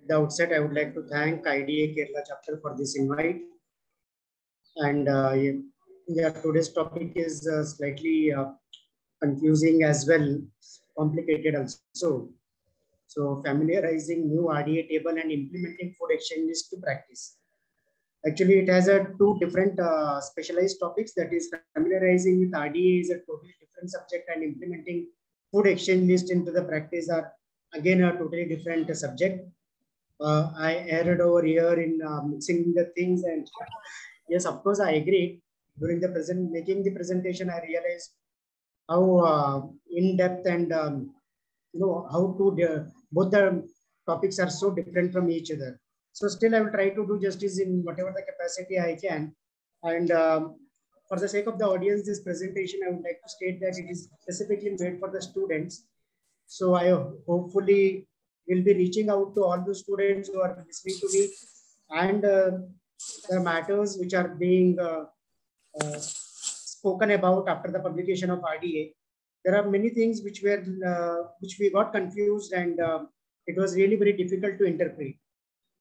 the outset, I would like to thank IDA Kerala chapter for this invite. And yeah, today's topic is slightly confusing as well, complicated also. So familiarizing new RDA table and implementing food exchanges to practice. Actually, it has two different specialized topics. That is, familiarizing with RDA is a totally different subject, and implementing food exchange list into the practice are again a totally different subject. I erred over here in mixing the things, and yes, of course, I agree. During the making the presentation, I realized how in depth and how both the topics are so different from each other. So still, I will try to do justice in whatever the capacity I can. And for the sake of the audience, this presentation, I would like to state that it is specifically made for the students. So I hopefully will be reaching out to all the students who are listening to me, and the matters which are being spoken about after the publication of RDA. There are many things which we got confused, and it was really very difficult to interpret.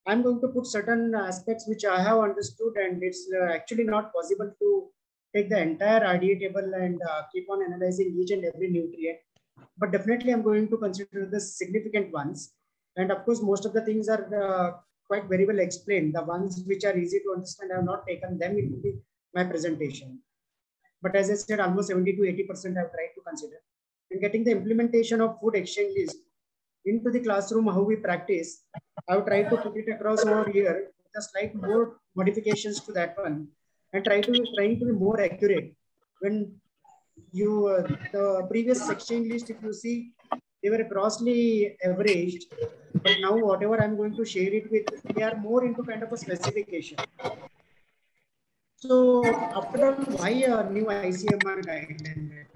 I'm going to put certain aspects which I have understood, and it's actually not possible to take the entire RDA table and keep on analyzing each and every nutrient. But definitely, I'm going to consider the significant ones. And of course, most of the things are quite very well explained. The ones which are easy to understand, I have not taken them into my presentation. But as I said, almost 70 to 80% I've tried to consider. In getting the implementation of food exchange list into the classroom, how we practice, I've tried to put it across over here with a slight more modifications to that one, and trying to be more accurate. When you the previous exchange list, if you see, they were grossly averaged, but now whatever I'm going to share it with, they are more into kind of a specification. So after all, why a new ICMR guideline recommendation?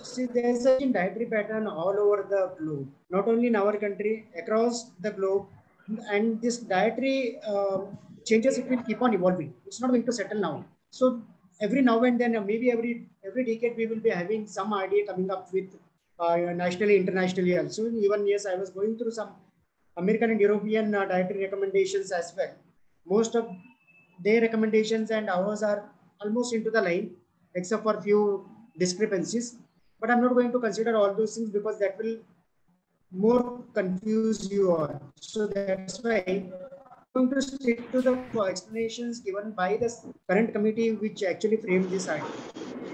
See, there's such a dietary pattern all over the globe, not only in our country, across the globe, and this dietary changes, it will keep on evolving. It's not going to settle now. So every now and then, maybe every decade, we will be having some idea coming up with nationally, internationally also. Even yes, I was going through some American and European dietary recommendations as well. Most of their recommendations and ours are almost into the line, except for few discrepancies. But I'm not going to consider all those things because that will more confuse you all. So that's why I'm going to stick to the explanations given by the current committee which actually framed this idea.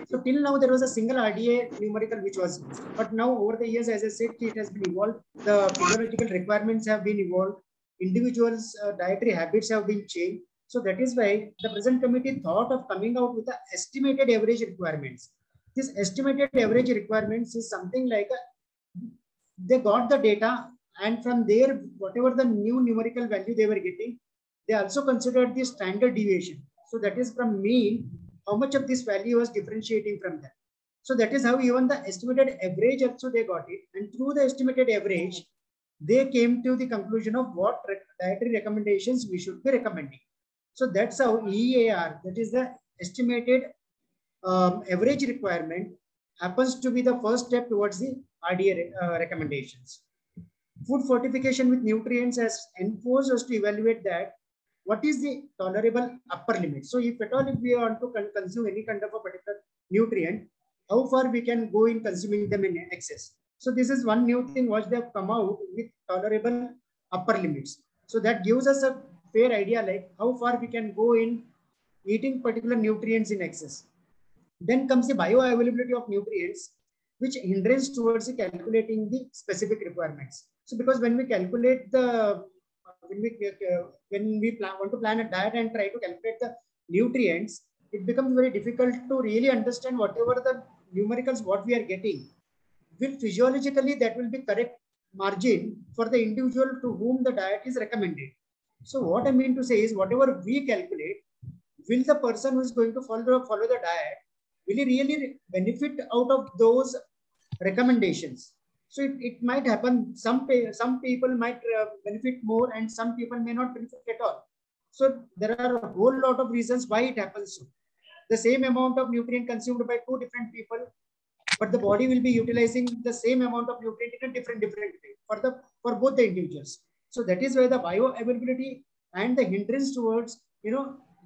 So till now, there was a single RDA numerical which was used. But now over the years, as I said, it has been evolved. The physiological requirements have been evolved. Individuals' dietary habits have been changed. So that is why the present committee thought of coming out with the estimated average requirements. This estimated average requirements is something like they got the data, and from there, whatever the new numerical value they were getting, they also considered the standard deviation. So that is from mean, how much of this value was differentiating from that. So that is how even the estimated average also they got it. And through the estimated average, they came to the conclusion of what dietary recommendations we should be recommending. So that's how EAR, that is the estimated average requirement, happens to be the first step towards the RDA recommendations. Food fortification with nutrients has enforced us to evaluate that what is the tolerable upper limit. So if at all, if we want to consume any kind of a particular nutrient, how far we can go in consuming them in excess. So this is one new thing which they have come out with tolerable upper limits. So that gives us a fair idea like how far we can go in eating particular nutrients in excess. Then comes the bioavailability of nutrients, which hinders towards calculating the specific requirements. So because when we calculate the, when we want to plan a diet and try to calculate the nutrients, it becomes very difficult to really understand whatever the numericals what we are getting. Will physiologically that will be correct margin for the individual to whom the diet is recommended. So what I mean to say is whatever we calculate, will the person who is going to follow the diet, will he really benefit out of those recommendations? So it might happen, some people might benefit more and some people may not benefit at all. So there are a whole lot of reasons why it happens so. The same amount of nutrient consumed by two different people, but the body will be utilizing the same amount of nutrient in a different way for both the individuals. So that is why the bioavailability and the hindrance towards,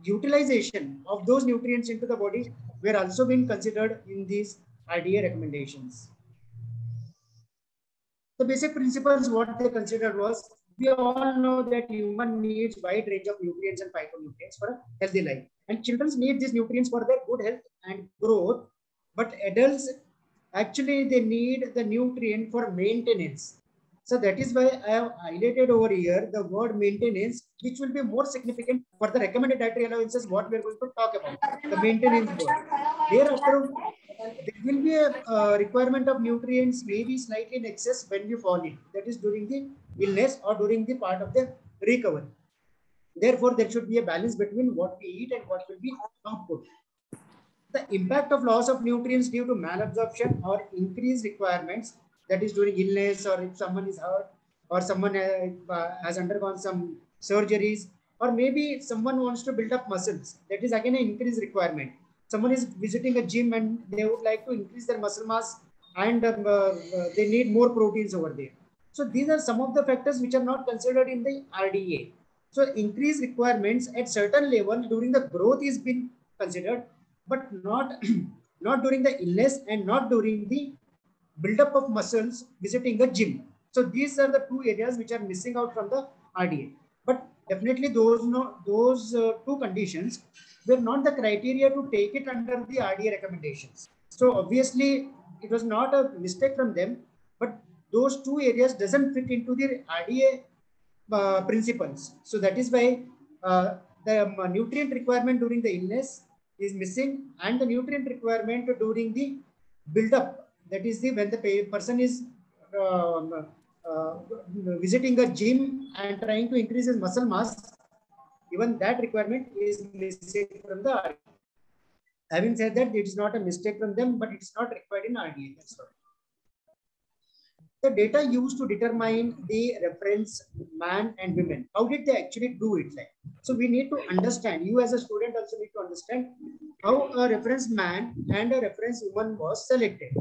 utilization of those nutrients into the body were also being considered in these RDA recommendations. The basic principles what they considered was, we all know that human needs wide range of nutrients and phytonutrients for a healthy life, and children need these nutrients for their good health and growth, but adults actually they need the nutrient for maintenance. So that is why I have highlighted over here the word maintenance, which will be more significant for the recommended dietary allowances what we are going to talk about, the maintenance word. Thereafter, there will be a requirement of nutrients maybe slightly in excess when you fall in, that is during the illness or during the part of the recovery. Therefore, there should be a balance between what we eat and what will be output. The impact of loss of nutrients due to malabsorption or increased requirements, that is during illness, or if someone is hurt, or someone has undergone some surgeries, or maybe someone wants to build up muscles, that is again an increased requirement. Someone is visiting a gym and they would like to increase their muscle mass, and they need more proteins over there. So these are some of the factors which are not considered in the RDA. So increased requirements at certain level during the growth is being considered, but not not during the illness and not during the buildup of muscles visiting the gym. So these are the two areas which are missing out from the RDA. But definitely those two conditions were not the criteria to take it under the RDA recommendations. So obviously it was not a mistake from them, but those two areas doesn't fit into the RDA principles. So that is why the nutrient requirement during the illness is missing, and the nutrient requirement during the build-up, that is the when the person is visiting a gym and trying to increase his muscle mass, even that requirement is missing from the RDA. Having said that, it is not a mistake from them, but it is not required in RDA. That's all. The data used to determine the reference man and women, how did they actually do it? Like, so we need to understand, you as a student also need to understand how a reference man and a reference woman was selected.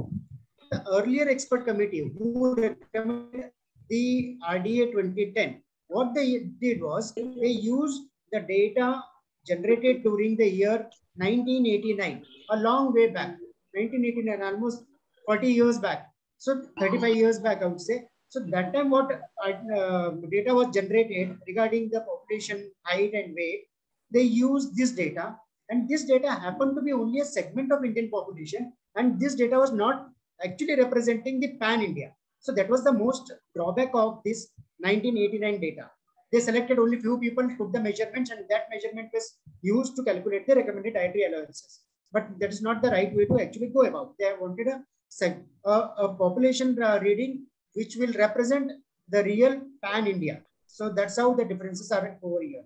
The earlier expert committee who recommended the RDA 2010, what they did was they used the data generated during the year 1989, a long way back, 1989, almost 40 years back. So 35 years back, I would say. So that time what data was generated regarding the population height and weight, they used this data, and this data happened to be only a segment of Indian population, and this data was not actually representing the pan India. So that was the most drawback of this 1989 data. They selected only few people, took the measurements, and that measurement was used to calculate the recommended dietary allowances. But that is not the right way to actually go about. They wanted a population reading which will represent the real pan India. So that's how the differences are over here.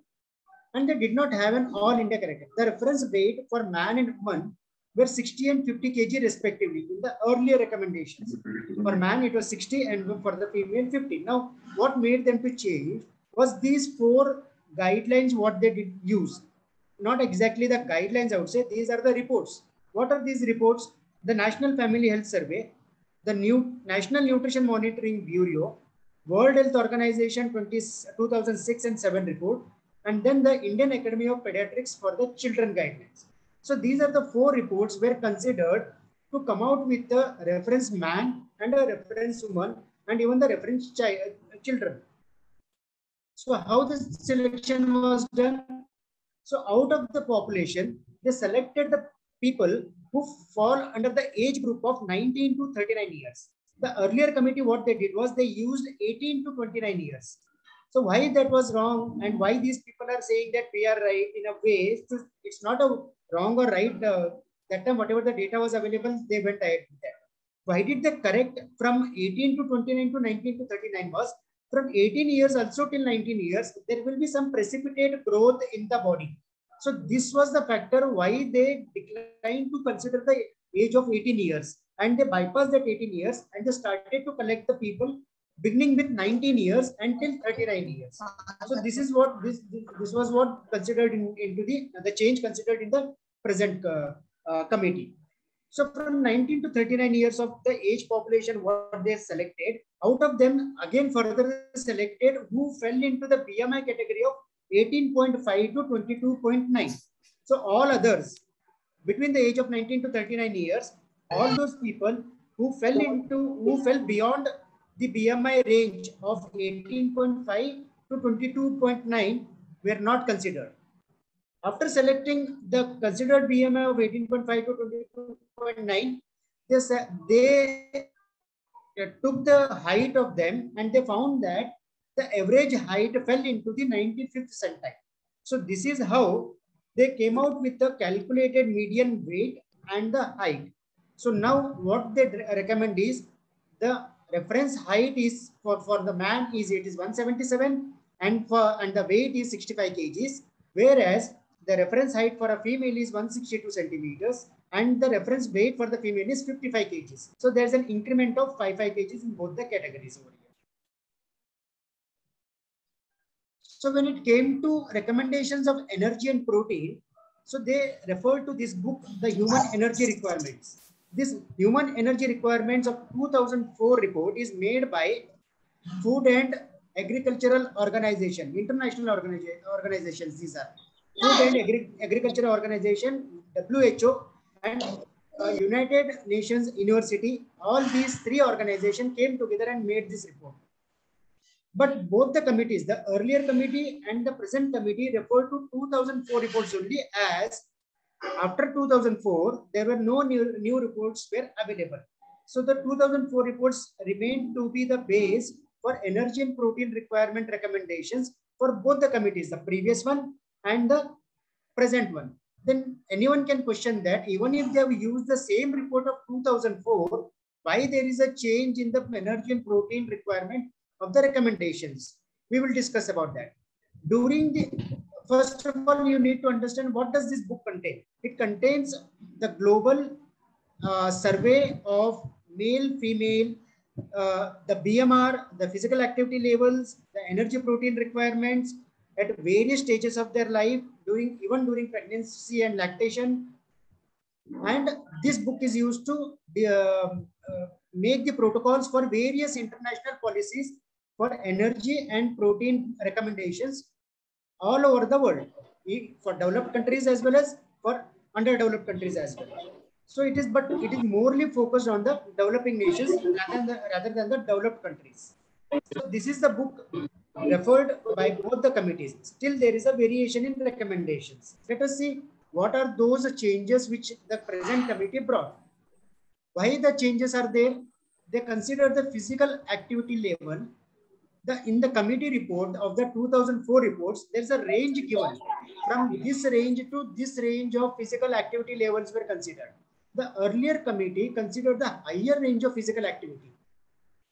And they did not have an all India character. The reference weight for man and woman were 60 and 50 kg respectively in the earlier recommendations. For man it was 60 and for the female 50. Now what made them to change was these four guidelines what they did use. Not exactly the guidelines, I would say. These are the reports. What are these reports? The National Family Health Survey, the National Nutrition Monitoring Bureau, World Health Organization 2006 and 7 report, and then the Indian Academy of Pediatrics for the Children Guidelines. So these are the four reports were considered to come out with the reference man and a reference woman and even the reference children. So how this selection was done? So out of the population, they selected the people who fall under the age group of 19 to 39 years. The earlier committee, what they did was they used 18 to 29 years. So why that was wrong, and why these people are saying that we are right in a way, it's not a wrong or right. That time, whatever the data was available, they went ahead with that. Why did they correct from 18 to 29 to 19 to 39 was from 18 years also till 19 years, there will be some precipitate growth in the body. So this was the factor why they declined to consider the age of 18 years, and they bypassed that 18 years and they started to collect the people beginning with 19 years until 39 years. So this is what this was what considered into the change considered in the present committee. So from 19 to 39 years of the age population, what they selected, out of them again further selected who fell into the BMI category of 18.5 to 22.9. So all others between the age of 19 to 39 years, all those people who fell beyond the BMI range of 18.5 to 22.9 were not considered. After selecting the considered BMI of 18.5 to 22.9, they took the height of them and they found that the average height fell into the 95th centile. So this is how they came out with the calculated median weight and the height. So now what they recommend is the reference height is for the man is 177 and the weight is 65 kgs, whereas the reference height for a female is 162 centimeters and the reference weight for the female is 55 kgs. So there's an increment of 5 kgs in both the categories over here. So when it came to recommendations of energy and protein, so they referred to this book, The Human Energy Requirements. This Human Energy Requirements of 2004 report is made by Food and Agricultural Organization, international organizations. These are Food and Agricultural Organization, WHO, and United Nations University. All these three organizations came together and made this report. But both the committees, the earlier committee and the present committee, refer to 2004 reports only, as after 2004, there were no new reports were available. So the 2004 reports remain to be the base for energy and protein requirement recommendations for both the committees, the previous one and the present one. Then anyone can question that even if they have used the same report of 2004, why there is a change in the energy and protein requirement of the recommendations? We will discuss about that. First of all, you need to understand what does this book contain. It contains the global survey of male, female, the BMR, the physical activity levels, the energy protein requirements at various stages of their life, even during pregnancy and lactation. And this book is used to make the protocols for various international policies for energy and protein recommendations all over the world, for developed countries as well as for underdeveloped countries as well. So it is morely focused on the developing nations rather than the developed countries. So this is the book referred by both the committees. Still, there is a variation in recommendations. Let us see what are those changes which the present committee brought. Why the changes are there? They consider the physical activity level. In the committee report of the 2004 reports, there's a range given. From this range to this range of physical activity levels were considered. The earlier committee considered the higher range of physical activity,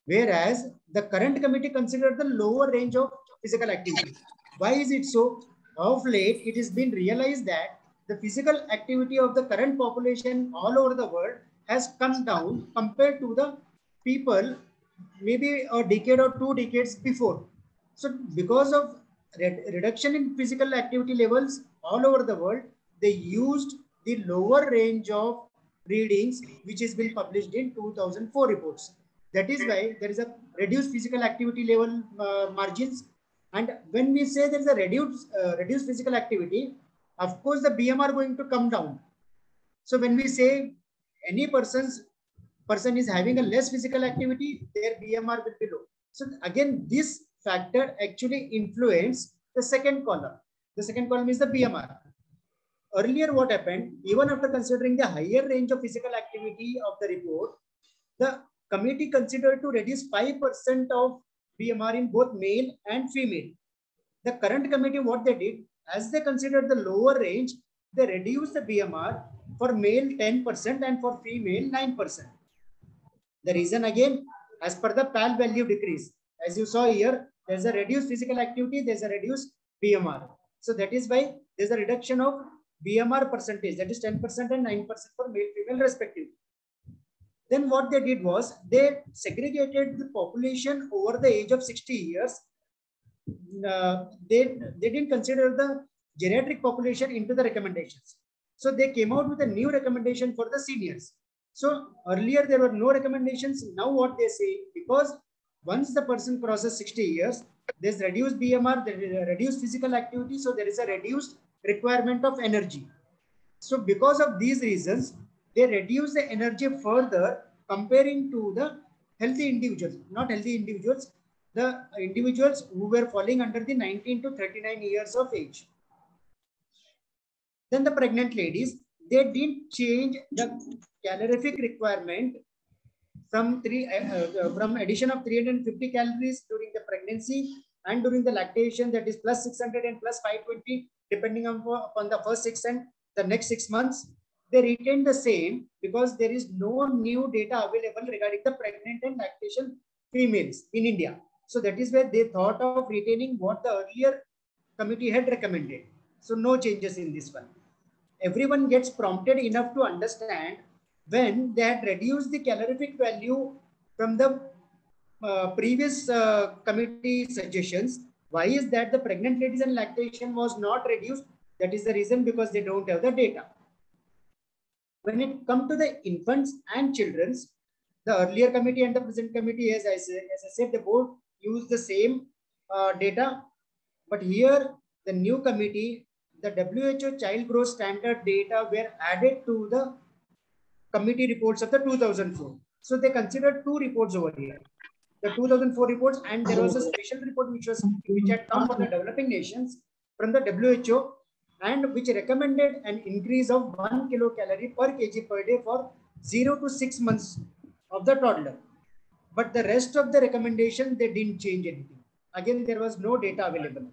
whereas the current committee considered the lower range of physical activity. Why is it so? Of late, it has been realized that the physical activity of the current population all over the world has come down compared to the people maybe a decade or 2 decades before. So because of reduction in physical activity levels all over the world, they used the lower range of readings which has been published in 2004 reports. That is why there is a reduced physical activity level margins. And when we say there is a reduced physical activity, of course the BMR going to come down. So when we say any person is having a less physical activity, their BMR will be low. So again, this factor actually influenced the second column. The second column is the BMR. Earlier, what happened, even after considering the higher range of physical activity of the report, the committee considered to reduce 5% of BMR in both male and female. The current committee, what they did, as they considered the lower range, they reduced the BMR for male 10% and for female 9%. The reason again, as per the PAL value decrease, as you saw here, there's a reduced physical activity, there's a reduced BMR. So that is why there's a reduction of BMR percentage, that is 10% and 9% for male, female respectively. Then what they did was they segregated the population over the age of 60 years. They didn't consider the geriatric population into the recommendations. So they came out with a new recommendation for the seniors. So earlier there were no recommendations. Now what they say, because once the person crosses 60 years, there's reduced BMR, there is a reduced physical activity, so there is a reduced requirement of energy. So because of these reasons, they reduce the energy further comparing to the healthy individuals, not healthy individuals, the individuals who were falling under the 19 to 39 years of age. Then the pregnant ladies, they didn't change the calorific requirement from from addition of 350 calories during the pregnancy and during the lactation, that is plus 600 and plus 520 depending upon the first 6 and the next 6 months. They retain the same because there is no new data available regarding the pregnant and lactation females in India. So that is where they thought of retaining what the earlier committee had recommended. So no changes in this one. Everyone gets prompted enough to understand when they had reduced the calorific value from the previous committee suggestions. Why is that the pregnant ladies and lactation was not reduced? That is the reason, because they don't have the data. When it comes to the infants and children's, the earlier committee and the present committee, as I said, they both use the same data. But here, the new committee, the WHO child growth standard data were added to the committee reports of the 2004. So they considered two reports over here. The 2004 reports, and there was a special report which had come for the developing nations from the WHO, and which recommended an increase of 1 kilocalorie per kg per day for 0 to 6 months of the toddler. But the rest of the recommendation, they didn't change anything. Again, there was no data available.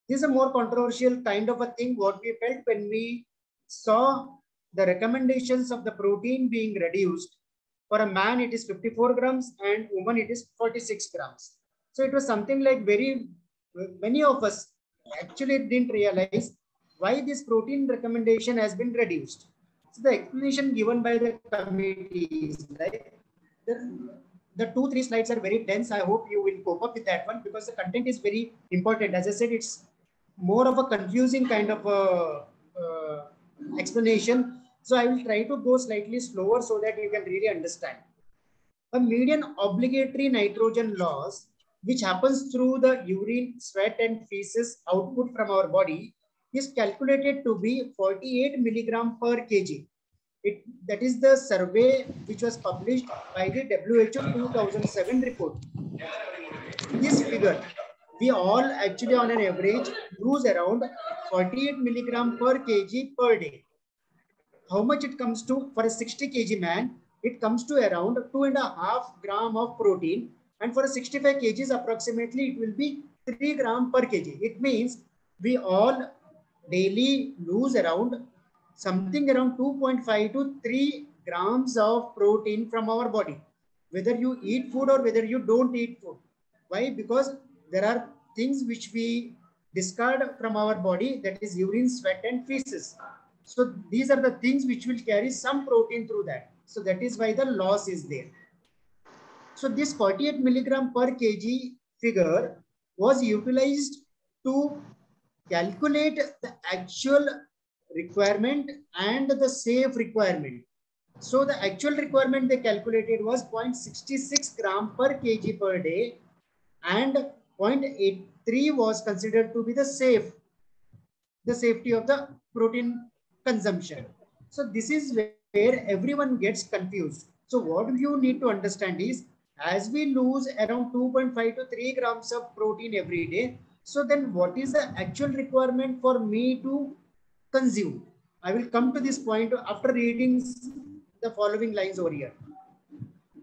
This is a more controversial kind of a thing. What we felt when we saw the recommendations of the protein being reduced. For a man, it is 54 grams, and woman, it is 46 grams. So it was something like many of us actually didn't realize why this protein recommendation has been reduced. So the explanation given by the committee is like, the 2-3 slides are very dense. I hope you will cope up with that one, because the content is very important. As I said, it's more of a confusing kind of explanation. So I will try to go slightly slower so that you can really understand. A median obligatory nitrogen loss, which happens through the urine, sweat, and feces output from our body, is calculated to be 48 milligram per kg. That is the survey which was published by the WHO 2007 report. This figure, we all actually on an average lose around 48 milligram per kg per day. How much it comes to for a 60 kg man? It comes to around 2.5 gram of protein, and for a 65 kgs approximately it will be 3 gram per kg. It means we all daily lose around something around 2.5 to 3 grams of protein from our body, whether you eat food or whether you don't eat food. Why? Because there are things which we discard from our body, that is urine, sweat, and feces. So these are the things which will carry some protein through that. So that is why the loss is there. So this 48 milligram per kg figure was utilized to calculate the actual requirement and the safe requirement. So the actual requirement they calculated was 0.66 gram per kg per day, and 0.83 was considered to be the safety of the protein consumption. So this is where everyone gets confused. So what you need to understand is, as we lose around 2.5 to 3 grams of protein every day, so then what is the actual requirement for me to consume? I will come to this point after reading the following lines over here.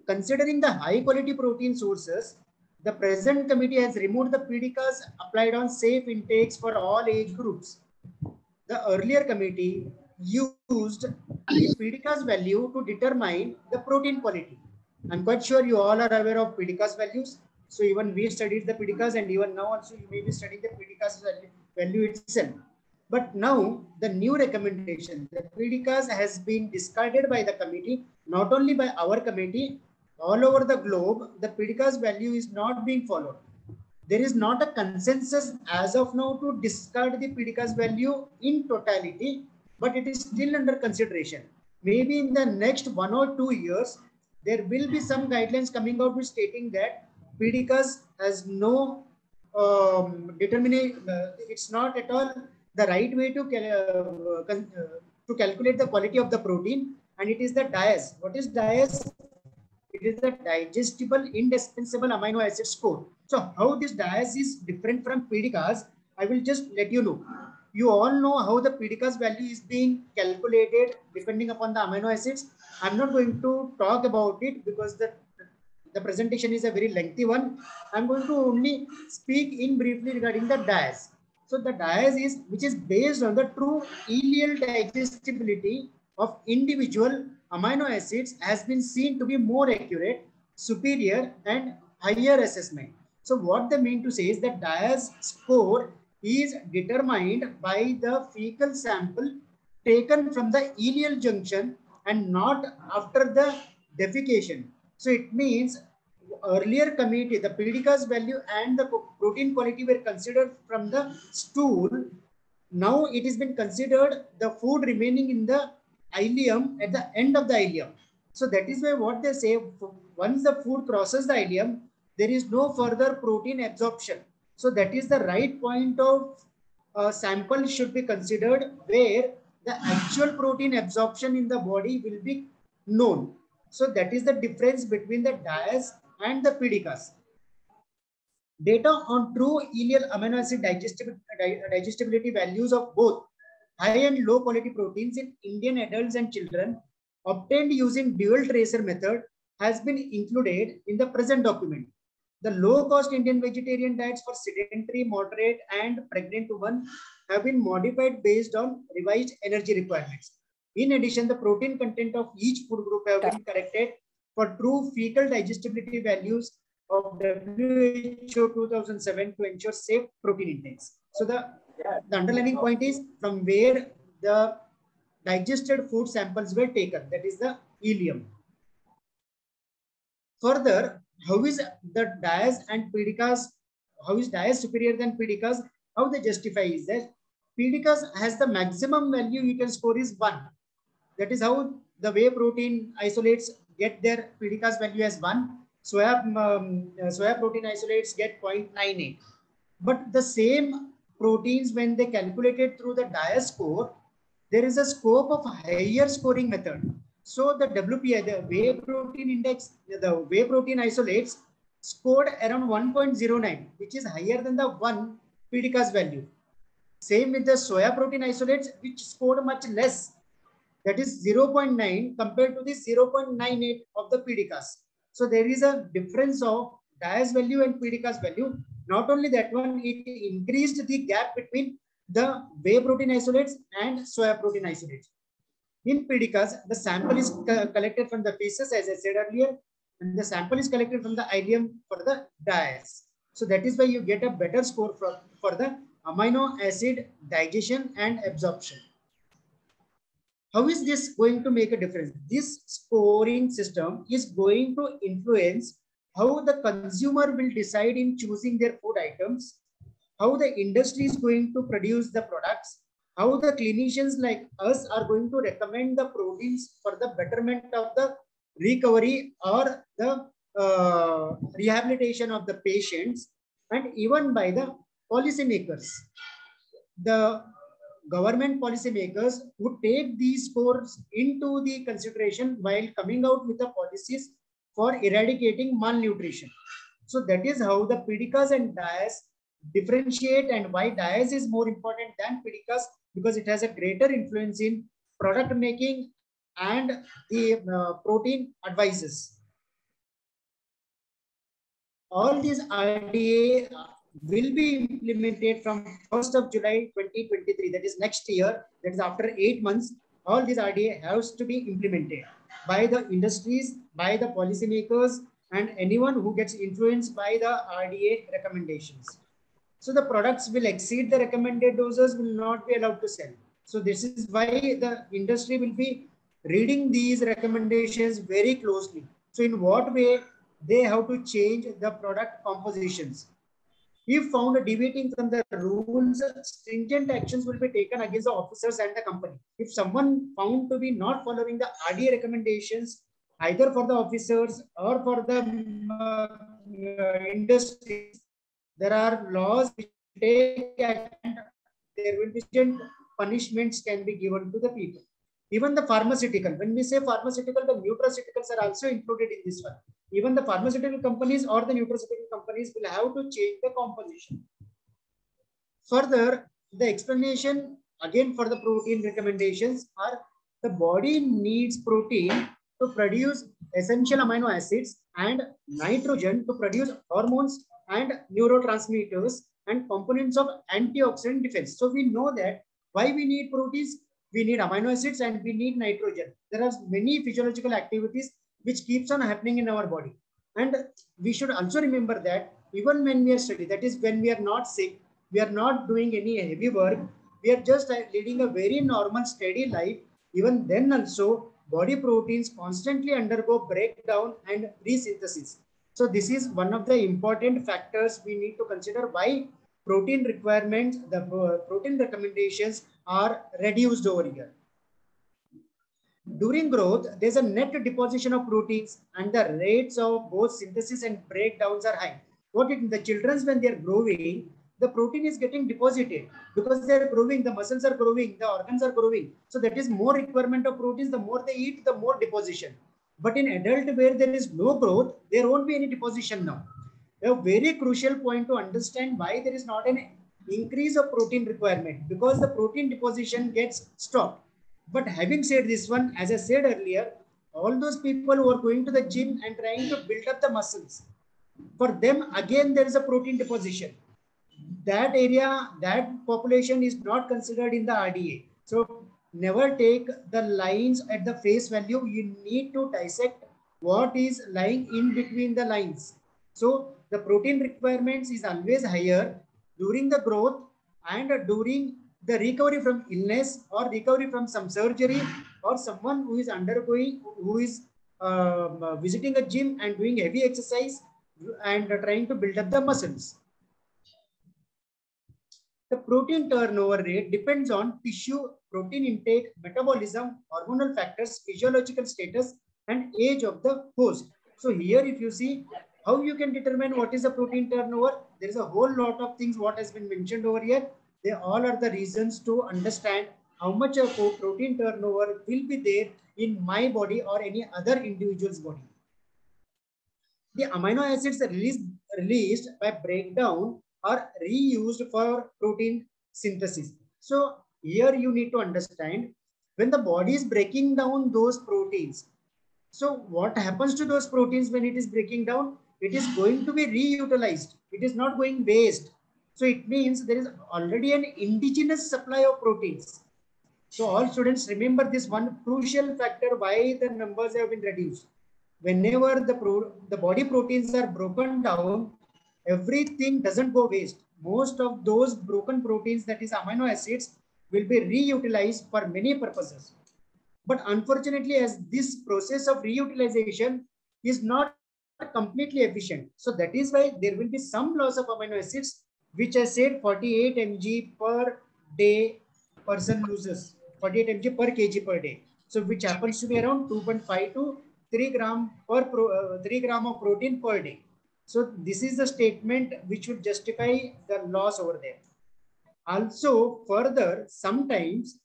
Considering the high quality protein sources, the present committee has removed the PDCAs applied on safe intakes for all age groups. The earlier committee used the PDCAs value to determine the protein quality. I'm quite sure you all are aware of PDCAs values. So even we studied the PDCAs, and even now also you may be studying the PDCAs value itself. But now the new recommendation, the PDCAs has been discarded by the committee, not only by our committee, all over the globe, the PDCAs value is not being followed. There is not a consensus as of now to discard the PDCAs value in totality. but it is still under consideration. Maybe in the next 1 or 2 years, there will be some guidelines coming out with stating that PDCAS has no determination. It's not at all the right way to calculate the quality of the protein, and it is the DIAS. What is DIAS? It is the digestible indispensable amino acid score. So how this DIAS is different from PDCAS, I will just let you know. You all know how the PDCAS value is being calculated depending upon the amino acids. I'm not going to talk about it because the presentation is a very lengthy one. I'm going to only speak in briefly regarding the DIAS. So the DIAS is, which is based on the true ileal digestibility of individual amino acids, has been seen to be more accurate, superior, and higher assessment. So what they mean to say is that DIAS score is determined by the fecal sample taken from the ileal junction and not after the defecation. So it means earlier committee, the PDCAS value and the protein quality were considered from the stool. Now it has been considered the food remaining in the ileum at the end of the ileum. So that is why what they say, once the food crosses the ileum, there is no further protein absorption. So that is the right point of sample should be considered, where the actual protein absorption in the body will be known. So that is the difference between the DIAS and the PDCAS. Data on true ileal amino acid digestibility values of both high and low quality proteins in Indian adults and children obtained using dual tracer method has been included in the present document. The low-cost Indian vegetarian diets for sedentary, moderate, and pregnant women have been modified based on revised energy requirements. In addition, the protein content of each food group have been corrected for true fecal digestibility values of WHO 2007 to ensure safe protein intakes. So the underlying point is from where the digested food samples were taken, that is the ileum. Further, how is the DIAS and PDCAS, how is DIAS superior than PDCAS? How they justify is that PDCAS has the maximum value you can score is 1. That is how the whey protein isolates get their PDCAS value as 1. Soya protein isolates get 0.98. But the same proteins, when they calculated through the DIAS score, there is a scope of higher scoring method. So the WPI, the whey protein index, the whey protein isolates scored around 1.09, which is higher than the 1 PDCAS value. Same with the soya protein isolates, which scored much less, that is 0.9 compared to the 0.98 of the PDCAS. So there is a difference of DIAS value and PDCAS value. Not only that one, it increased the gap between the whey protein isolates and soya protein isolates. In PDCAS, the sample is collected from the feces, as I said earlier, and the sample is collected from the ileum for the DIAS. So that is why you get a better score for the amino acid digestion and absorption. How is this going to make a difference? This scoring system is going to influence how the consumer will decide in choosing their food items, how the industry is going to produce the products, how the clinicians like us are going to recommend the proteins for the betterment of the recovery or the rehabilitation of the patients, and even by the policymakers. The government policymakers would take these scores into the consideration while coming out with the policies for eradicating malnutrition. So that is how the PDCAS and DIAS differentiate, and why DIAS is more important than PDCAS, because it has a greater influence in product making and the protein advices. All these RDA will be implemented from 1st of July 2023. That is next year. That is after 8 months. All these RDA has to be implemented by the industries, by the policymakers, and anyone who gets influenced by the RDA recommendations. So the products will exceed the recommended doses will not be allowed to sell. So this is why the industry will be reading these recommendations very closely. So in what way they have to change the product compositions. If found deviating from the rules, stringent actions will be taken against the officers and the company. If someone found to be not following the RDA recommendations, either for the officers or for the industries, there are laws which take action. There will be stringent punishments can be given to the people. Even the pharmaceutical, when we say pharmaceutical, the nutraceuticals are also included in this one. Even the pharmaceutical companies or the nutraceutical companies will have to change the composition. Further, the explanation again for the protein recommendations are the body needs protein to produce essential amino acids and nitrogen to produce hormones and neurotransmitters and components of antioxidant defense. So we know that why we need proteins, we need amino acids and we need nitrogen. There are many physiological activities which keeps on happening in our body. And we should also remember that even when we are studying, that is when we are not sick, we are not doing any heavy work, we are just leading a very normal steady life, even then also body proteins constantly undergo breakdown and resynthesis. So this is one of the important factors we need to consider why protein requirements, the protein recommendations are reduced over here. During growth, there's a net deposition of proteins and the rates of both synthesis and breakdowns are high. What in the children, when they're growing, the protein is getting deposited because they're growing, the muscles are growing, the organs are growing. So that is more requirement of proteins. The more they eat, the more deposition. But in adult where there is no growth, there won't be any deposition now. A very crucial point to understand why there is not an increase of protein requirement, because the protein deposition gets stopped. But having said this one, as I said earlier, all those people who are going to the gym and trying to build up the muscles, for them, again, there is a protein deposition. That area, that population is not considered in the RDA. So never take the lines at the face value. You need to dissect what is lying in between the lines. So the protein requirements is always higher during the growth and during the recovery from illness or recovery from some surgery, or someone who is undergoing, who is visiting a gym and doing heavy exercise and trying to build up the muscles. The protein turnover rate depends on tissue, protein intake, metabolism, hormonal factors, physiological status, and age of the host. So here, if you see how you can determine what is the protein turnover, there is a whole lot of things what has been mentioned over here. They all are the reasons to understand how much of protein turnover will be there in my body or any other individual's body. The amino acids released by breakdown are reused for protein synthesis. So here you need to understand, when the body is breaking down those proteins, so what happens to those proteins when it is breaking down? It is going to be reutilized. It is not going waste. So it means there is already an indigenous supply of proteins. So all students remember this one crucial factor why the numbers have been reduced. Whenever the body proteins are broken down, everything doesn't go waste. Most of those broken proteins, that is amino acids, will be reutilized for many purposes. But unfortunately, as this process of reutilization is not completely efficient, so that is why there will be some loss of amino acids, which I said 48 mg per day person loses, 48 mg per kg per day. So which happens to be around 2.5 to 3 gram per 3 gram of protein per day. So this is the statement which would justify the loss over there. Also, further, sometimes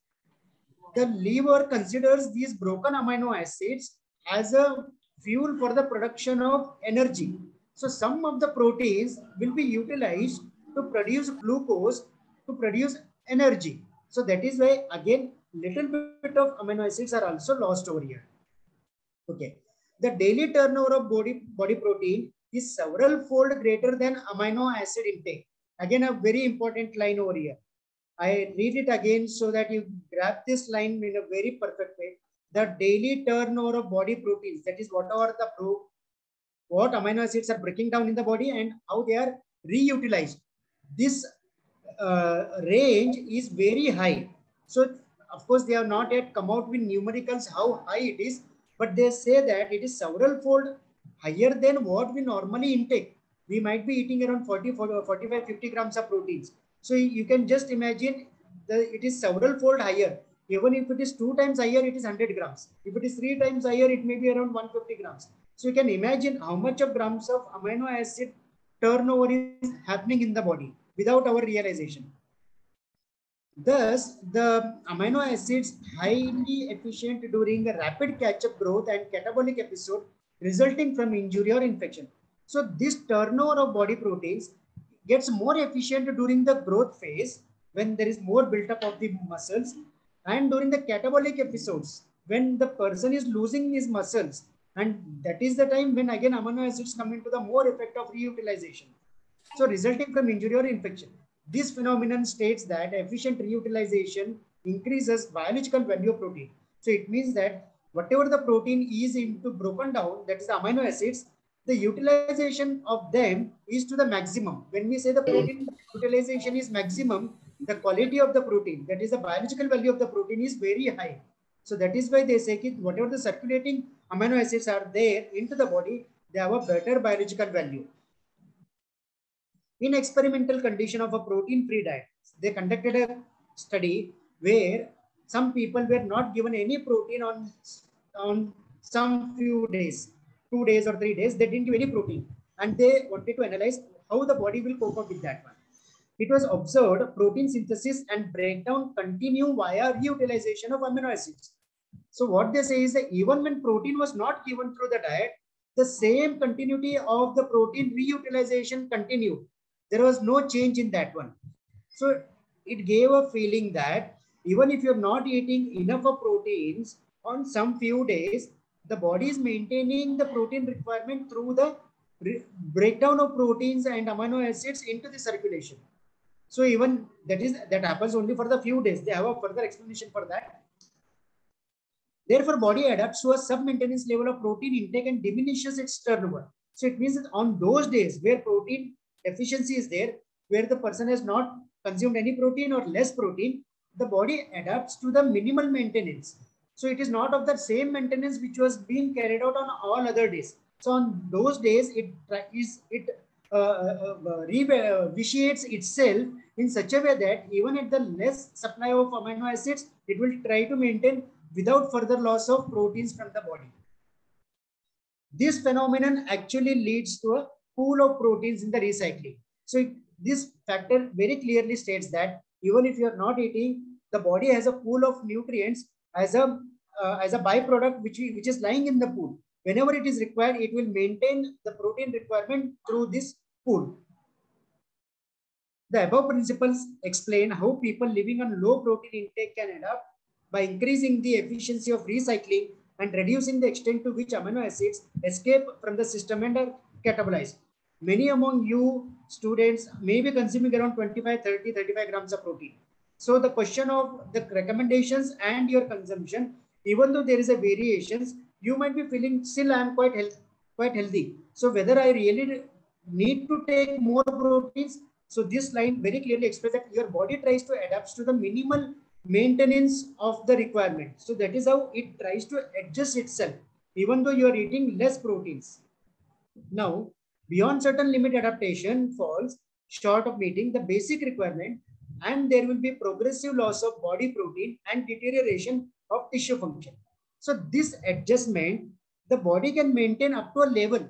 the liver considers these broken amino acids as a fuel for the production of energy. So some of the proteins will be utilized to produce glucose to produce energy. So that is why again little bit of amino acids are also lost over here. Okay. The daily turnover of body protein is several fold greater than amino acid intake. Again, a very important line over here. I read it again so that you grab this line in a very perfect way. The daily turnover of body proteins, that is what amino acids are breaking down in the body and how they are reutilized. This range is very high. So, of course, they have not yet come out with numericals how high it is, but they say that it is several fold higher than what we normally intake. we might be eating around 45, 50 grams of proteins. So you can just imagine it is several fold higher. Even if it is 2 times higher, it is 100 grams. If it is 3 times higher, it may be around 150 grams. So you can imagine how much of grams of amino acid turnover is happening in the body without our realization. Thus, the amino acids highly efficient during a rapid catch-up growth and catabolic episode resulting from injury or infection. So this turnover of body proteins gets more efficient during the growth phase when there is more built-up of the muscles, and during the catabolic episodes when the person is losing his muscles, and that is the time when again amino acids come into the more effect of reutilization. So resulting from injury or infection. This phenomenon states that efficient reutilization increases biological value of protein. So it means that whatever the protein is into broken down, that is the amino acids, the utilization of them is to the maximum. When we say the protein utilization is maximum, the quality of the protein, that is the biological value of the protein, is very high. So that is why they say that whatever the circulating amino acids are there into the body, they have a better biological value. In experimental condition of a protein-free diet, they conducted a study where some people were not given any protein on some few days, 2 days or 3 days, they didn't give any protein. And they wanted to analyze how the body will cope up with that one. It was observed protein synthesis and breakdown continue via reutilization of amino acids. So what they say is that even when protein was not given through the diet, the same continuity of the protein reutilization continued. There was no change in that one. So it gave a feeling that even if you're not eating enough of proteins on some few days, the body is maintaining the protein requirement through the breakdown of proteins and amino acids into the circulation. So even that happens only for the few days. They have a further explanation for that. Therefore, body adapts to a sub-maintenance level of protein intake and diminishes its turnover. So it means that on those days where protein deficiency is there, where the person has not consumed any protein or less protein, the body adapts to the minimal maintenance. So it is not of the same maintenance which was being carried out on all other days. So on those days, it vitiates itself in such a way that even at the less supply of amino acids, it will try to maintain without further loss of proteins from the body. This phenomenon actually leads to a pool of proteins in the recycling. So this factor very clearly states that even if you are not eating, the body has a pool of nutrients as a byproduct which is lying in the pool. Whenever it is required, it will maintain the protein requirement through this pool. The above principles explain how people living on low protein intake can adapt by increasing the efficiency of recycling and reducing the extent to which amino acids escape from the system and are catabolized. Many among you students may be consuming around 25, 30, 35 grams of protein. So the question of the recommendations and your consumption, even though there is a variations, you might be feeling still I am quite healthy. So whether I really need to take more proteins. So this line very clearly expresses that your body tries to adapt to the minimal maintenance of the requirement. So that is how it tries to adjust itself, even though you are eating less proteins. Now, beyond certain limit, adaptation falls short of meeting the basic requirement, and there will be progressive loss of body protein and deterioration of tissue function. So this adjustment, the body can maintain up to a level.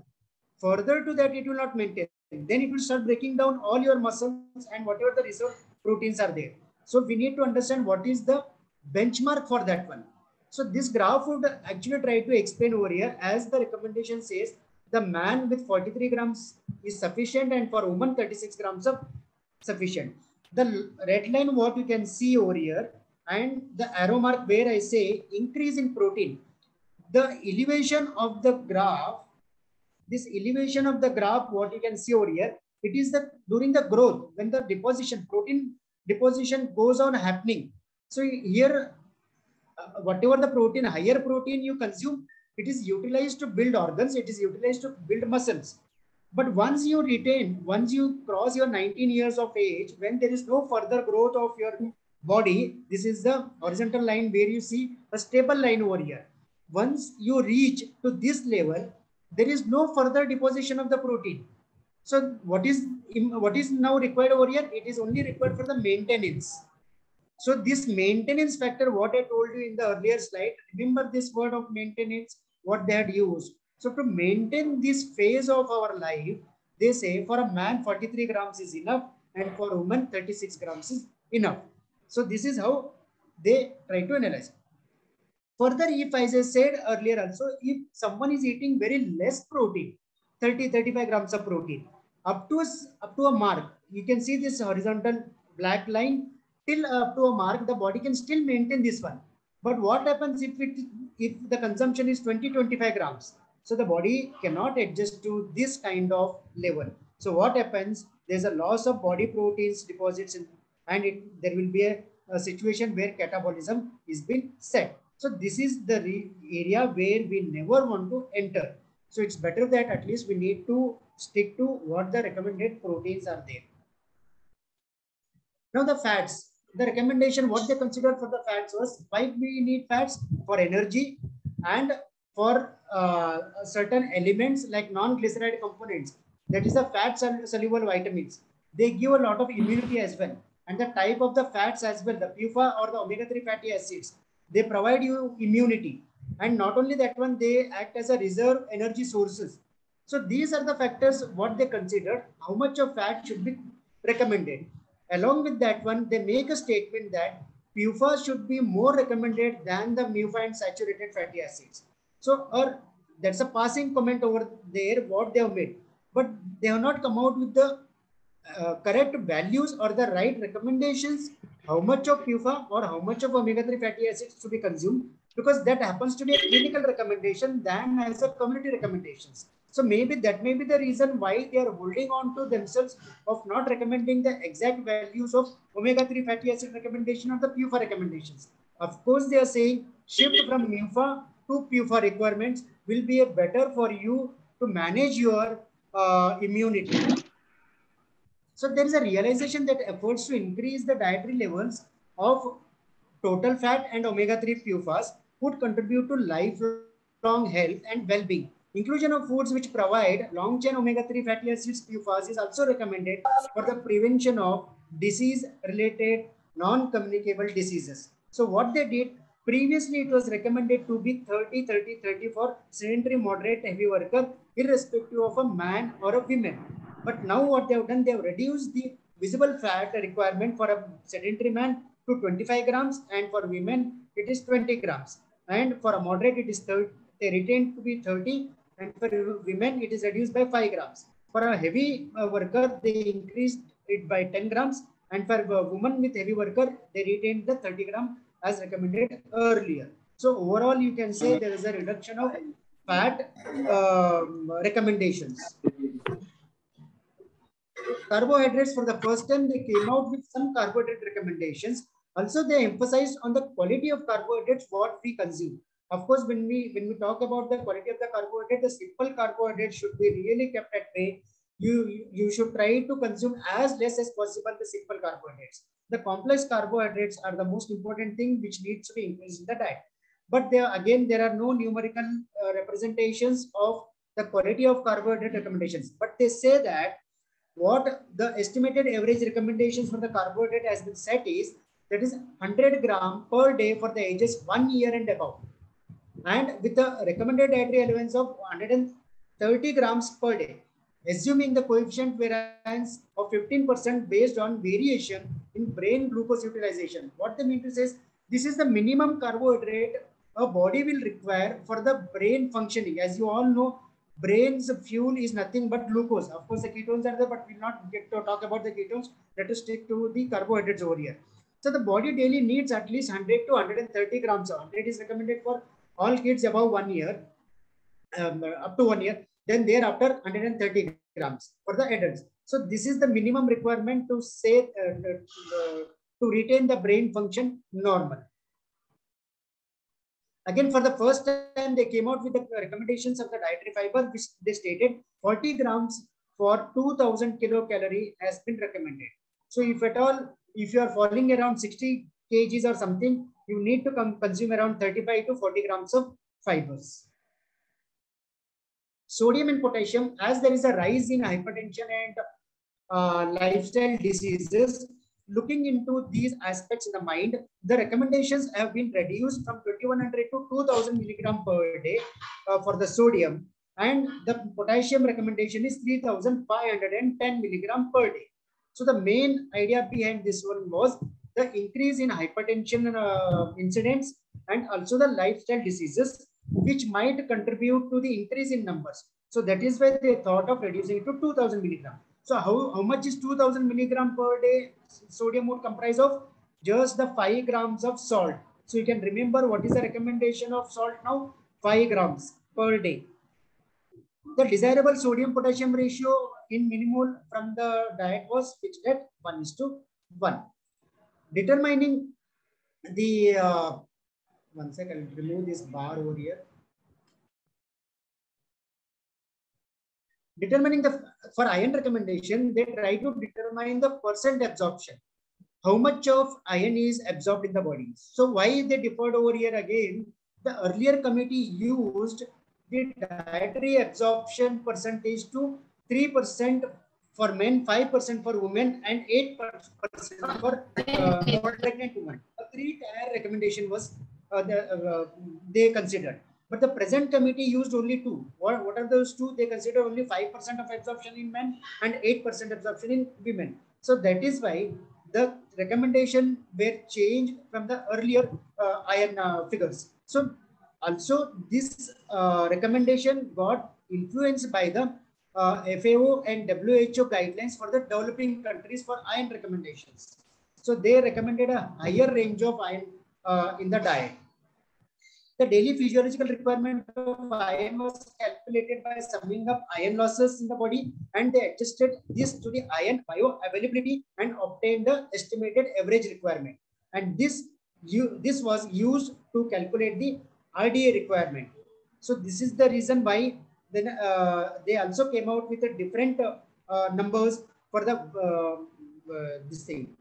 Further to that, it will not maintain. Then it will start breaking down all your muscles and whatever the reserve proteins are there. So we need to understand what is the benchmark for that one. So this graph would actually try to explain over here, as the recommendation says, the man with 43 grams is sufficient, and for woman 36 grams of sufficient. The red line what you can see over here, and the arrow mark where I say increase in protein. The elevation of the graph, this elevation of the graph, what you can see over here, it is the during the growth when the protein deposition goes on happening. So here, whatever the protein, higher protein you consume, it is utilized to build organs, it is utilized to build muscles. But once you cross your 19 years of age, when there is no further growth of your body, this is the horizontal line where you see a stable line over here. Once you reach to this level, there is no further deposition of the protein. So what is now required over here? It is only required for the maintenance. So this maintenance factor, what I told you in the earlier slide, remember this word of maintenance, what they had used. So to maintain this phase of our life, they say for a man 43 grams is enough and for a woman 36 grams is enough. So this is how they try to analyze. Further, if as I said earlier also, if someone is eating very less protein, 30-35 grams of protein, up to a mark, you can see this horizontal black line, till up to a mark, the body can still maintain this one. But what happens if the consumption is 20-25 grams? So the body cannot adjust to this kind of level. So what happens? There's a loss of body proteins deposits and there will be a situation where catabolism is being set. So this is the area where we never want to enter. So it's better that at least we need to stick to what the recommended proteins are there. Now the fats, the recommendation, what they considered for the fats was why we need fats for energy and for certain elements like non-glyceride components. That is the fat soluble vitamins. They give a lot of immunity as well. And the type of the fats as well, the PUFA or the omega-3 fatty acids, they provide you immunity. And not only that one, they act as a reserve energy sources. So these are the factors what they considered, how much of fat should be recommended. Along with that one, they make a statement that PUFA should be more recommended than the MUFA and saturated fatty acids. So, or that's a passing comment over there, what they have made. But they have not come out with the correct values or the right recommendations, how much of PUFA or how much of omega-3 fatty acids to be consumed, because that happens to be a clinical recommendation than as a community recommendations. So maybe that may be the reason why they are holding on to themselves of not recommending the exact values of omega-3 fatty acid recommendation or the PUFA recommendations. Of course, they are saying shift from MUFA to PUFA requirements will be a better for you to manage your immunity. So there is a realization that efforts to increase the dietary levels of total fat and omega-3 PUFAs would contribute to lifelong health and well-being. Inclusion of foods which provide long-chain omega-3 fatty acids PUFAs is also recommended for the prevention of disease-related non-communicable diseases. So what they did, previously it was recommended to be 30-30-30 for sedentary, moderate, heavy worker, irrespective of a man or a woman. But now what they have done, they have reduced the visible fat requirement for a sedentary man to 25 grams, and for women it is 20 grams, and for a moderate it is 30, they retain to be 30, and for women it is reduced by 5 grams. For a heavy worker they increased it by 10 grams, and for a woman with heavy worker they retained the 30 gram as recommended earlier. So overall you can say there is a reduction of fat recommendations. Carbohydrates, for the first time they came out with some carbohydrate recommendations. Also they emphasized on the quality of carbohydrates what we consume. Of course, when we talk about the quality of the carbohydrate, the simple carbohydrates should be really kept at bay. You should try to consume as less as possible the simple carbohydrates. The complex carbohydrates are the most important thing which needs to be increased in the diet. But there are no numerical representations of the quality of carbohydrate recommendations. But they say that what the estimated average recommendations for the carbohydrate has been set is that is 100 gram per day for the ages 1 year and above, and with the recommended dietary allowance of 130 grams per day, assuming the coefficient variance of 15% based on variation in brain glucose utilization. What they mean to say is this is the minimum carbohydrate a body will require for the brain functioning. As you all know, brain's fuel is nothing but glucose. Of course, the ketones are there, but we'll not get to talk about the ketones. Let us stick to the carbohydrates over here. So the body daily needs at least 100 to 130 grams. 100 is recommended for all kids above 1 year, up to 1 year. Then thereafter 130 grams for the adults. So this is the minimum requirement to say to retain the brain function normal. Again, for the first time, they came out with the recommendations of the dietary fiber, which they stated 40 grams for 2000 kilocalorie has been recommended. So if at all, if you are falling around 60 kgs or something, you need to consume around 35 to 40 grams of fibers. sodium and potassium, as there is a rise in hypertension and lifestyle diseases. Looking into these aspects in the mind, the recommendations have been reduced from 2100 to 2000 milligram per day for the sodium, and the potassium recommendation is 3510 milligram per day. So the main idea behind this one was the increase in hypertension incidents and also the lifestyle diseases, which might contribute to the increase in numbers. So that is why they thought of reducing it to 2000 milligram. So how much is 2000 milligram per day? Sodium would comprise of just the 5 grams of salt. So you can remember what is the recommendation of salt now? 5 grams per day. The desirable sodium potassium ratio in millimole from the diet was fixed at 1:1. Determining the, one second, I'll remove this bar over here. Determining the, for iron recommendation, they try to determine the percent absorption. How much of iron is absorbed in the body. So why they differed over here again? The earlier committee used the dietary absorption percentage to 3% for men, 5% for women, and 8% for pregnant women. A 3-tier recommendation was they considered. But the present committee used only 2. What are those 2? They consider only 5% of absorption in men and 8% absorption in women. So that is why the recommendation were changed from the earlier iron figures. So also this recommendation got influenced by the FAO and WHO guidelines for the developing countries for iron recommendations. So they recommended a higher range of iron in the diet. The daily physiological requirement of iron was calculated by summing up iron losses in the body, and they adjusted this to the iron bioavailability and obtained the estimated average requirement. And this was used to calculate the RDA requirement. So this is the reason why then they also came out with a different numbers for the this thing.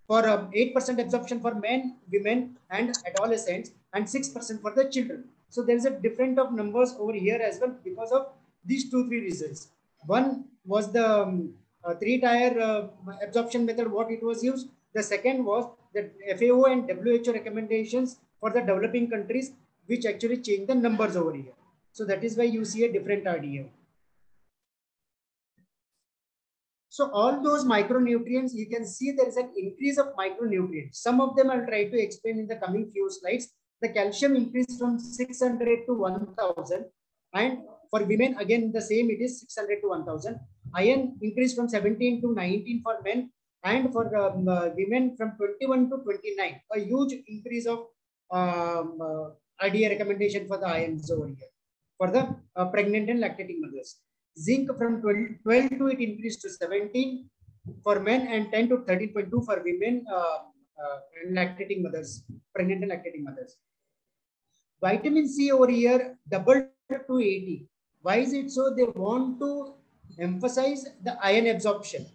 For 8% absorption for men, women, and adolescents, and 6% for the children. So there is a different of numbers over here as well because of these 2-3 reasons. One was the 3-tier absorption method, what it was used. The second was the FAO and WHO recommendations for the developing countries, which actually changed the numbers over here. So that is why you see a different idea. So all those micronutrients, you can see there is an increase of micronutrients. Some of them I'll try to explain in the coming few slides. The calcium increased from 600 to 1000, and for women again the same, it is 600 to 1000. Iron increased from 17 to 19 for men, and for women from 21 to 29. A huge increase of IDA recommendation for the irons over here for the pregnant and lactating mothers. Zinc from 12 to it increased to 17 for men and 10 to 13.2 for women and lactating mothers, pregnant and lactating mothers. Vitamin C over here doubled to 80. Why is it so? They want to emphasize the iron absorption.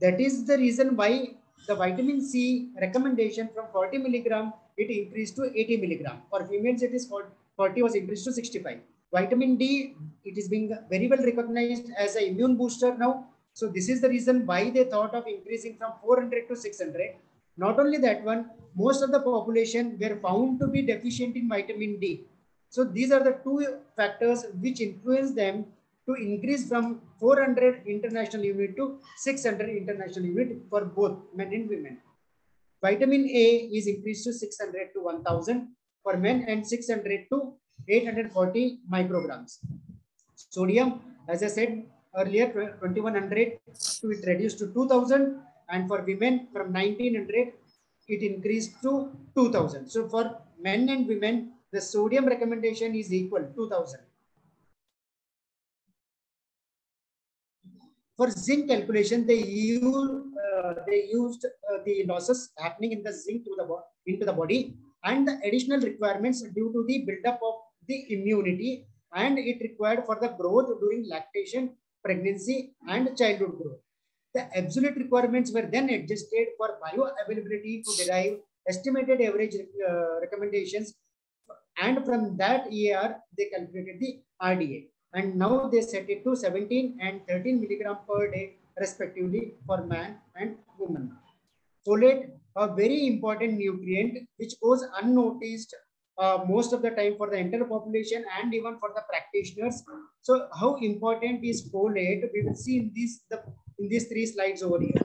That is the reason why the vitamin C recommendation from 40 milligram, it increased to 80 milligram. For females, it is 40 was increased to 65. Vitamin D, it is being very well recognized as an immune booster now. So this is the reason why they thought of increasing from 400 to 600. Not only that one, most of the population were found to be deficient in vitamin D. So these are the 2 factors which influence them to increase from 400 international unit to 600 international unit for both men and women. Vitamin A is increased to 600 to 1000 for men and 600 to 840 micrograms. Sodium, as I said earlier, 2100 to it reduced to 2000, and for women from 1900 it increased to 2000. So for men and women, the sodium recommendation is equal 2000. For zinc calculation, they used the losses happening in the zinc into the body and the additional requirements due to the buildup of the immunity, and it required for the growth during lactation, pregnancy, and childhood growth. The absolute requirements were then adjusted for bioavailability to derive estimated average recommendations, and from that EAR they calculated the RDA. and now they set it to 17 and 13 milligram per day respectively for man and woman. Folate, a very important nutrient which goes unnoticed most of the time for the entire population and even for the practitioners. So how important is folate? We will see in these three slides over here.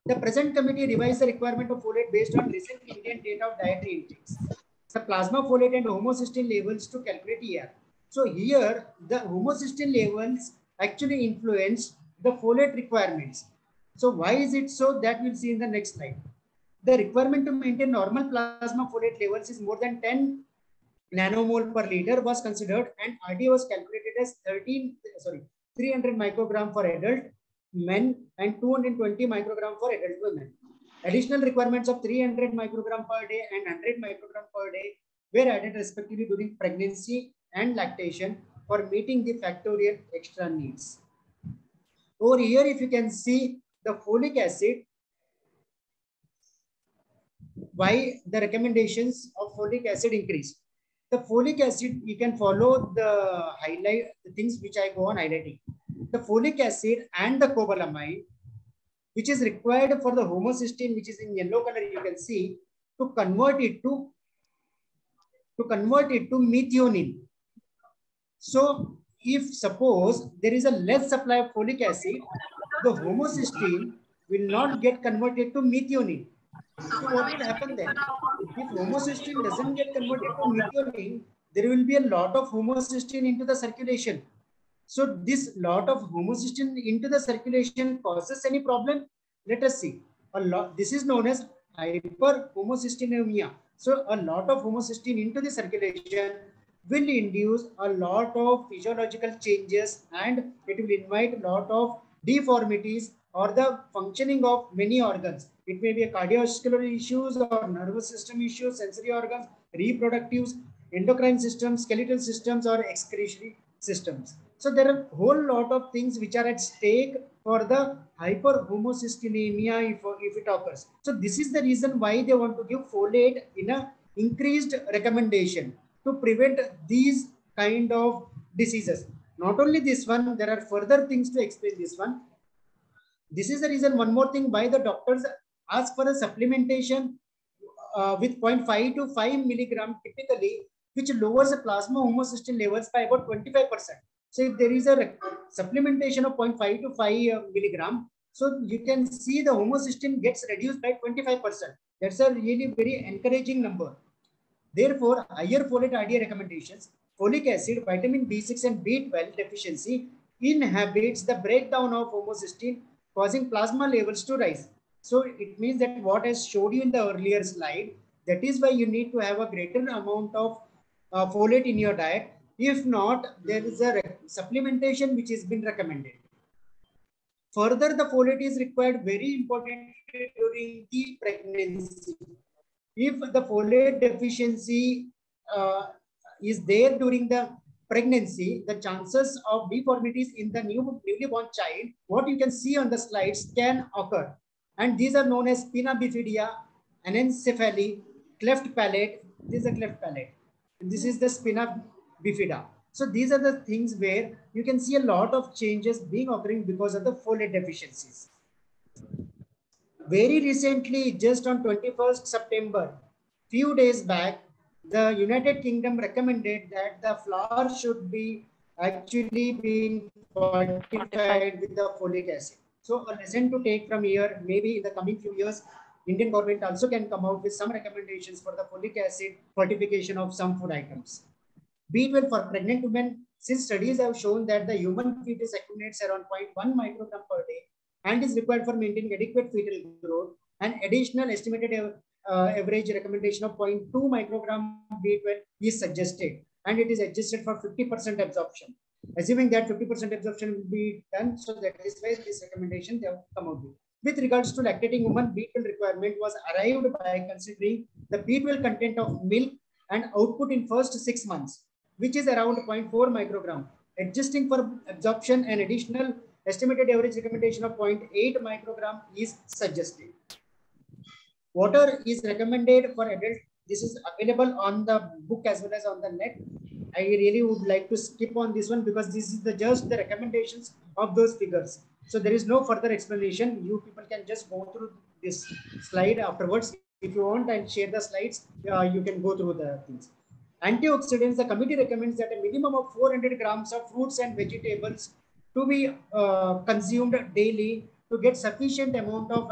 The present committee revised the requirement of folate based on recent Indian data of dietary intakes. The plasma folate and homocysteine levels to calculate ER. So here the homocysteine levels actually influence the folate requirements. So why is it so? That we'll see in the next slide. The requirement to maintain normal plasma folate levels is more than 10 nanomole per liter was considered, and RDA was calculated as 300 microgram for adult men and 220 microgram for adult women. Additional requirements of 300 microgram per day and 100 microgram per day were added respectively during pregnancy and lactation for meeting the factorial extra needs. Over here, if you can see the folic acid, why the recommendations of folic acid increase. The folic acid, you can follow the things which I go on highlighting. The folic acid and the cobalamin, which is required for the homocysteine, which is in yellow color, you can see, to convert it to methionine. So if suppose there is a less supply of folic acid, the homocysteine will not get converted to methionine. So what will happen then? If homocysteine doesn't get converted to methionine, there will be a lot of homocysteine into the circulation. So this lot of homocysteine into the circulation causes any problem? Let us see. This is known as hyperhomocysteinemia. So a lot of homocysteine into the circulation will induce a lot of physiological changes, and it will invite a lot of deformities or the functioning of many organs. It may be a cardiovascular issues or nervous system issues, sensory organs, reproductive, endocrine systems, skeletal systems, or excretory systems. So there are a whole lot of things which are at stake for the hyperhomocysteinemia if it occurs. So this is the reason why they want to give folate in a increased recommendation to prevent these kind of diseases. Not only this one, there are further things to explain this one. This is the reason, one more thing, why the doctors ask for a supplementation with 0.5 to 5 milligram typically, which lowers the plasma homocysteine levels by about 25%. So if there is a supplementation of 0.5 to 5 milligram, so you can see the homocysteine gets reduced by 25%. That's a really very encouraging number. Therefore, higher folate RDA recommendations, folic acid, vitamin B6 and B12 deficiency inhibits the breakdown of homocysteine, causing plasma levels to rise. So it means that what I showed you in the earlier slide, that is why you need to have a greater amount of folate in your diet. If not, there is a supplementation which has been recommended. Further, the folate is required very importantly during the pregnancy. If the folate deficiency is there during the pregnancy, the chances of deformities in the newly born child, what you can see on the slides, can occur. And these are known as spina bifida, anencephaly, cleft palate. This is a cleft palate. This is the spina bifida. So these are the things where you can see a lot of changes being occurring because of the folate deficiencies. Very recently, just on 21st September, few days back, the United Kingdom recommended that the flour should be actually being fortified with the folic acid. So a lesson to take from here, maybe in the coming few years, Indian government also can come out with some recommendations for the folic acid fortification of some food items. B12 for pregnant women, since studies have shown that the human fetus accumulates around 0.1 microgram per day and is required for maintaining adequate fetal growth, an additional estimated average recommendation of 0.2 microgram B12 is suggested, and it is adjusted for 50% absorption. Assuming that 50% absorption will be done, so that is why this recommendation they have come out with. With regards to lactating women, B12 requirement was arrived by considering the B12 content of milk and output in first 6 months, which is around 0.4 microgram. Adjusting for absorption, an additional estimated average recommendation of 0.8 microgram is suggested. Water is recommended for adults. This is available on the book as well as on the net. I really would like to skip on this one because this is just the recommendations of those figures. So there is no further explanation. You people can just go through this slide afterwards. If you want, I'll share the slides. You can go through the things. Antioxidants, the committee recommends that a minimum of 400 grams of fruits and vegetables to be consumed daily to get sufficient amount of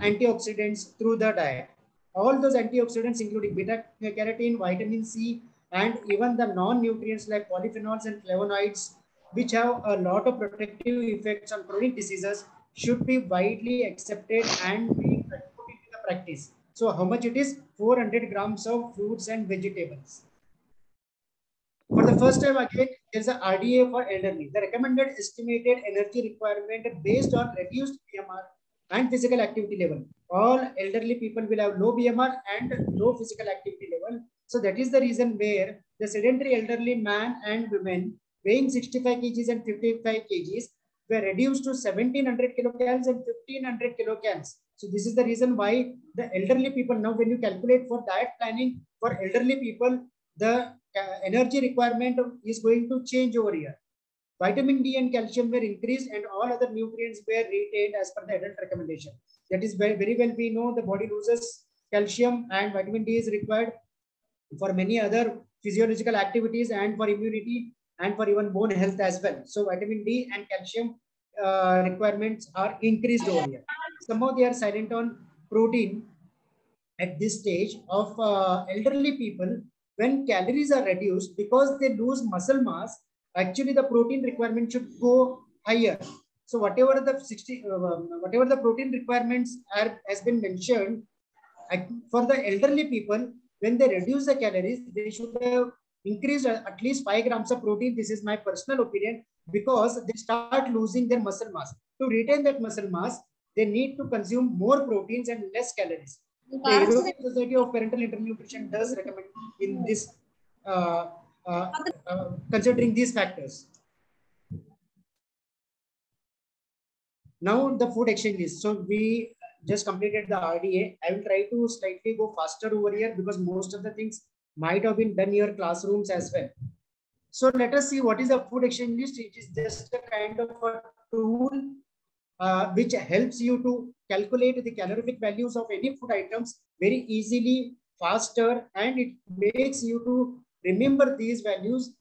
antioxidants through the diet. All those antioxidants, including beta carotene, vitamin C, and even the non-nutrients like polyphenols and flavonoids, which have a lot of protective effects on chronic diseases, should be widely accepted and be put into the practice. So how much it is? 400 grams of fruits and vegetables. For the first time again, there's a RDA for elderly. The recommended estimated energy requirement based on reduced BMR and physical activity level. All elderly people will have low BMR and low physical activity level. So that is the reason where the sedentary elderly man and women weighing 65 kgs and 55 kgs were reduced to 1700 kilocalories and 1500 kilocalories. So this is the reason why the elderly people, now when you calculate for diet planning for elderly people, the energy requirement is going to change over here. Vitamin D and calcium were increased and all other nutrients were retained as per the adult recommendation. That is very, very well we know the body loses calcium and vitamin D is required for many other physiological activities and for immunity and for even bone health as well. So vitamin D and calcium requirements are increased over here. Somehow they are silent on protein at this stage of elderly people. When calories are reduced because they lose muscle mass, actually the protein requirement should go higher. So whatever the protein requirements has been mentioned for the elderly people, when they reduce the calories, they should have increased at least 5 grams of protein. This is my personal opinion, because they start losing their muscle mass. To retain that muscle mass, they need to consume more proteins and less calories. The European Society of Parental Internutrition does recommend in this, considering these factors. Now the food exchange list. So we just completed the RDA. I will try to slightly go faster over here because most of the things might have been done in your classrooms as well. So let us see what is the food exchange list. It is just a kind of a tool which helps you to calculate the calorific values of any food items very easily, faster, and it makes you to remember these values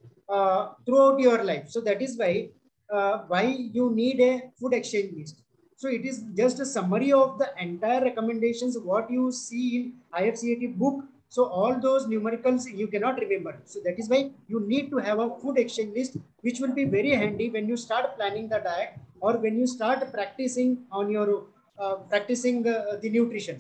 throughout your life. So that is why you need a food exchange list. So it is just a summary of the entire recommendations, what you see in IFCAT book. So all those numericals you cannot remember. So that is why you need to have a food exchange list, which will be very handy when you start planning the diet or when you start practicing on your the nutrition.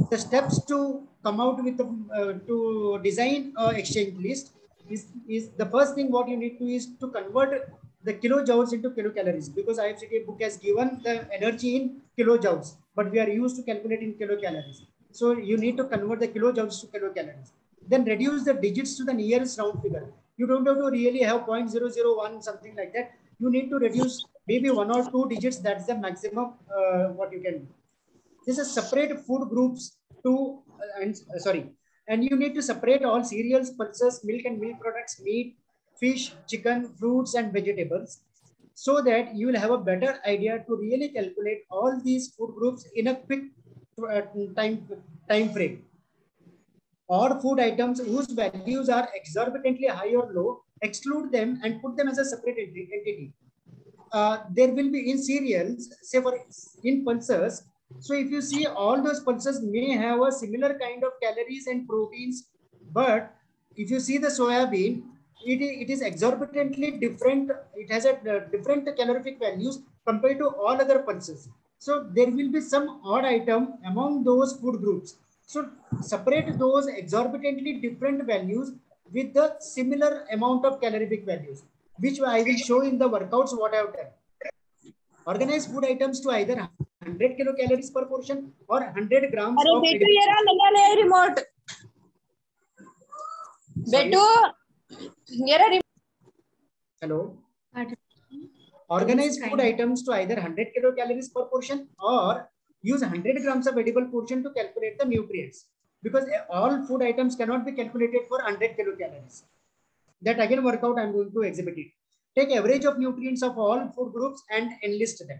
The steps to come out with to design exchange list is the first thing. What you need to is to convert the kilojoules into kilocalories, because IFCAT book has given the energy in kilojoules, but we are used to calculate in kilocalories. So you need to convert the kilojoules to kilocalories. Then reduce the digits to the nearest round figure. You don't have to really have 0.001 something like that. You need to reduce maybe 1 or 2 digits. That's the maximum what you can do. This is separate food groups to and you need to separate all cereals, pulses, milk and milk products, meat, fish, chicken, fruits and vegetables, so that you will have a better idea to really calculate all these food groups in a quick time frame. Or food items whose values are exorbitantly high or low, exclude them and put them as a separate entity. There will be in cereals, say for in pulses. So if you see, all those pulses may have a similar kind of calories and proteins, but if you see the soya bean, it is exorbitantly different. It has a different calorific values compared to all other pulses. So there will be some odd item among those food groups. So separate those exorbitantly different values with the similar amount of calorific values, which I will show in the workouts what I have done. Organize food items to either 100 kilocalories per portion or 100 grams of remote. Hello. Organize food items to either 100 kilocalories per portion or use 100 grams of edible portion to calculate the nutrients, because all food items cannot be calculated for 100 kilocalories. That again workout I'm going to exhibit it. Take average of nutrients of all food groups and enlist them.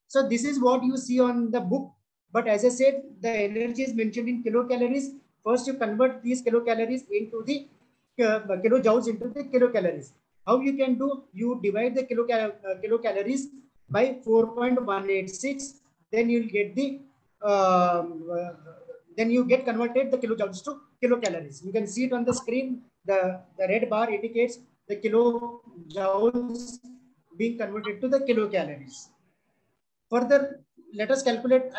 So this is what you see on the book. But as I said, the energy is mentioned in kilocalories. First, you convert these kilocalories into the kilojoules into the kilocalories. How you can do? You divide the kilocalories by 4.186. Then you'll get the then you get converted the kilojoules to kilocalories. You can see it on the screen. The red bar indicates the kilojoules being converted to the kilocalories. Further, let us calculate.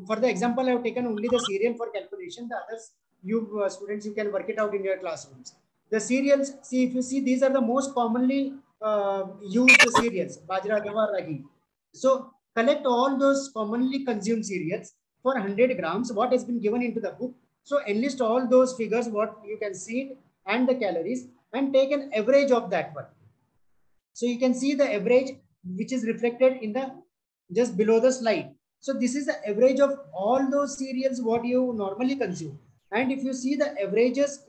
For the example, I have taken only the cereal for calculation. The others, you students, you can work it out in your classrooms. The cereals, see, if you see, these are the most commonly used cereals, bajra, jawar, ragi. So collect all those commonly consumed cereals for 100 grams, what has been given into the book. So enlist all those figures, what you can see, and the calories, and take an average of that one. So you can see the average, which is reflected in the just below the slide. So this is the average of all those cereals what you normally consume. And if you see the averages,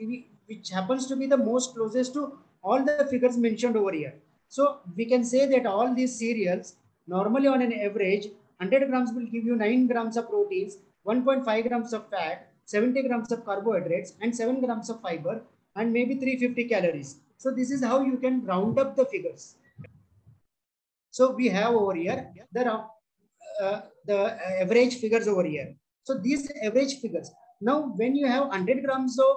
which happens to be the most closest to all the figures mentioned over here. So we can say that all these cereals normally on an average 100 grams will give you 9 grams of proteins, 1.5 grams of fat, 70 grams of carbohydrates, and 7 grams of fiber, and maybe 350 calories. So this is how you can round up the figures. So we have over here the average figures over here. So these average figures. Now, when you have 100 grams of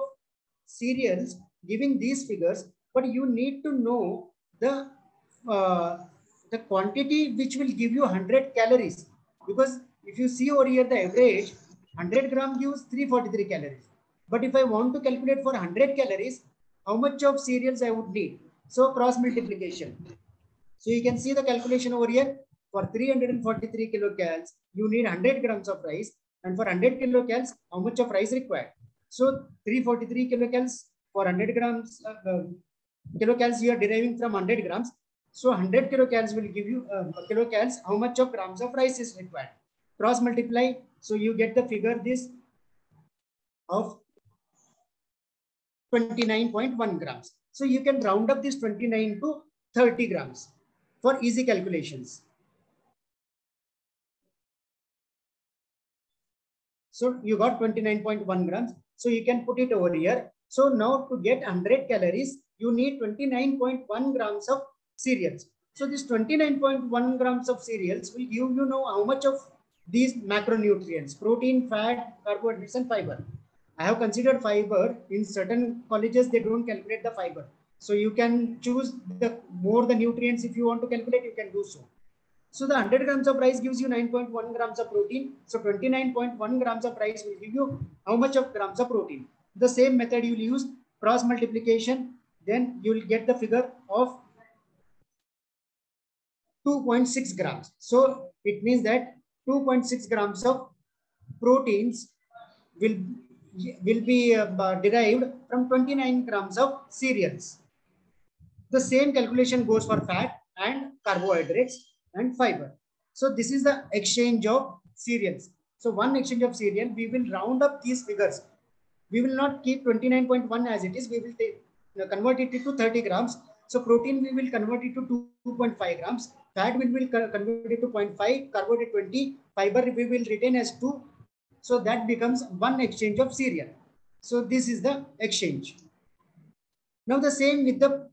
cereals giving these figures, but you need to know the quantity which will give you 100 calories. Because if you see over here the average, 100 gram gives 343 calories. But if I want to calculate for 100 calories, how much of cereals I would need? So cross multiplication. So you can see the calculation over here. For 343 kilocalories, you need 100 grams of rice. And for 100 kilocalories, how much of rice required? So 343 kilocalories for 100 grams, kilocalories you are deriving from 100 grams. So 100 kilocalories will give you kilocalories, how much of grams of rice is required. Cross multiply. So you get the figure this of 29.1 grams. So you can round up this 29 to 30 grams for easy calculations. So you got 29.1 grams. So you can put it over here. So now to get 100 calories, you need 29.1 grams of cereals. So this 29.1 grams of cereals will give you know how much of these macronutrients, protein, fat, carbohydrates, and fiber. I have considered fiber. In certain colleges, they don't calculate the fiber. So you can choose the more the nutrients. If you want to calculate, you can do so. So the 100 grams of rice gives you 9.1 grams of protein. So 29.1 grams of rice will give you how much of grams of protein. The same method you will use, cross multiplication. Then you will get the figure of 2.6 grams. So it means that 2.6 grams of proteins will be derived from 29 grams of cereals. The same calculation goes for fat and carbohydrates and fiber. So this is the exchange of cereals. So one exchange of cereal, we will round up these figures. We will not keep 29.1 as it is. We will take, convert it to 30 grams. So protein we will convert it to 2.5 grams. Fat we will convert it to 0.5, carbohydrate 20, fiber we will retain as 2. So that becomes one exchange of cereal. So this is the exchange. Now the same with the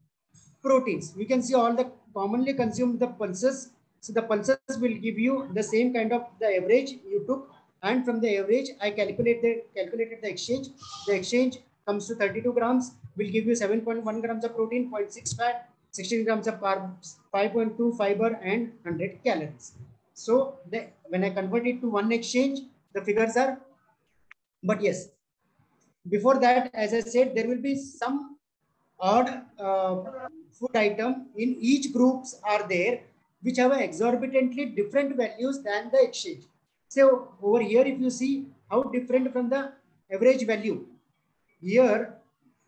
proteins. We can see all the commonly consumed the pulses. So the pulses will give you the same kind of the average you took, and from the average I calculated the exchange. The exchange comes to 32 grams, will give you 7.1 grams of protein, 0.6 fat, 16 grams of carbs, 5.2 fiber, and 100 calories. So when I convert it to one exchange, the figures are. But yes, before that, as I said, there will be some odd food item in each groups are there which have exorbitantly different values than the exchange. So over here, if you see how different from the average value, here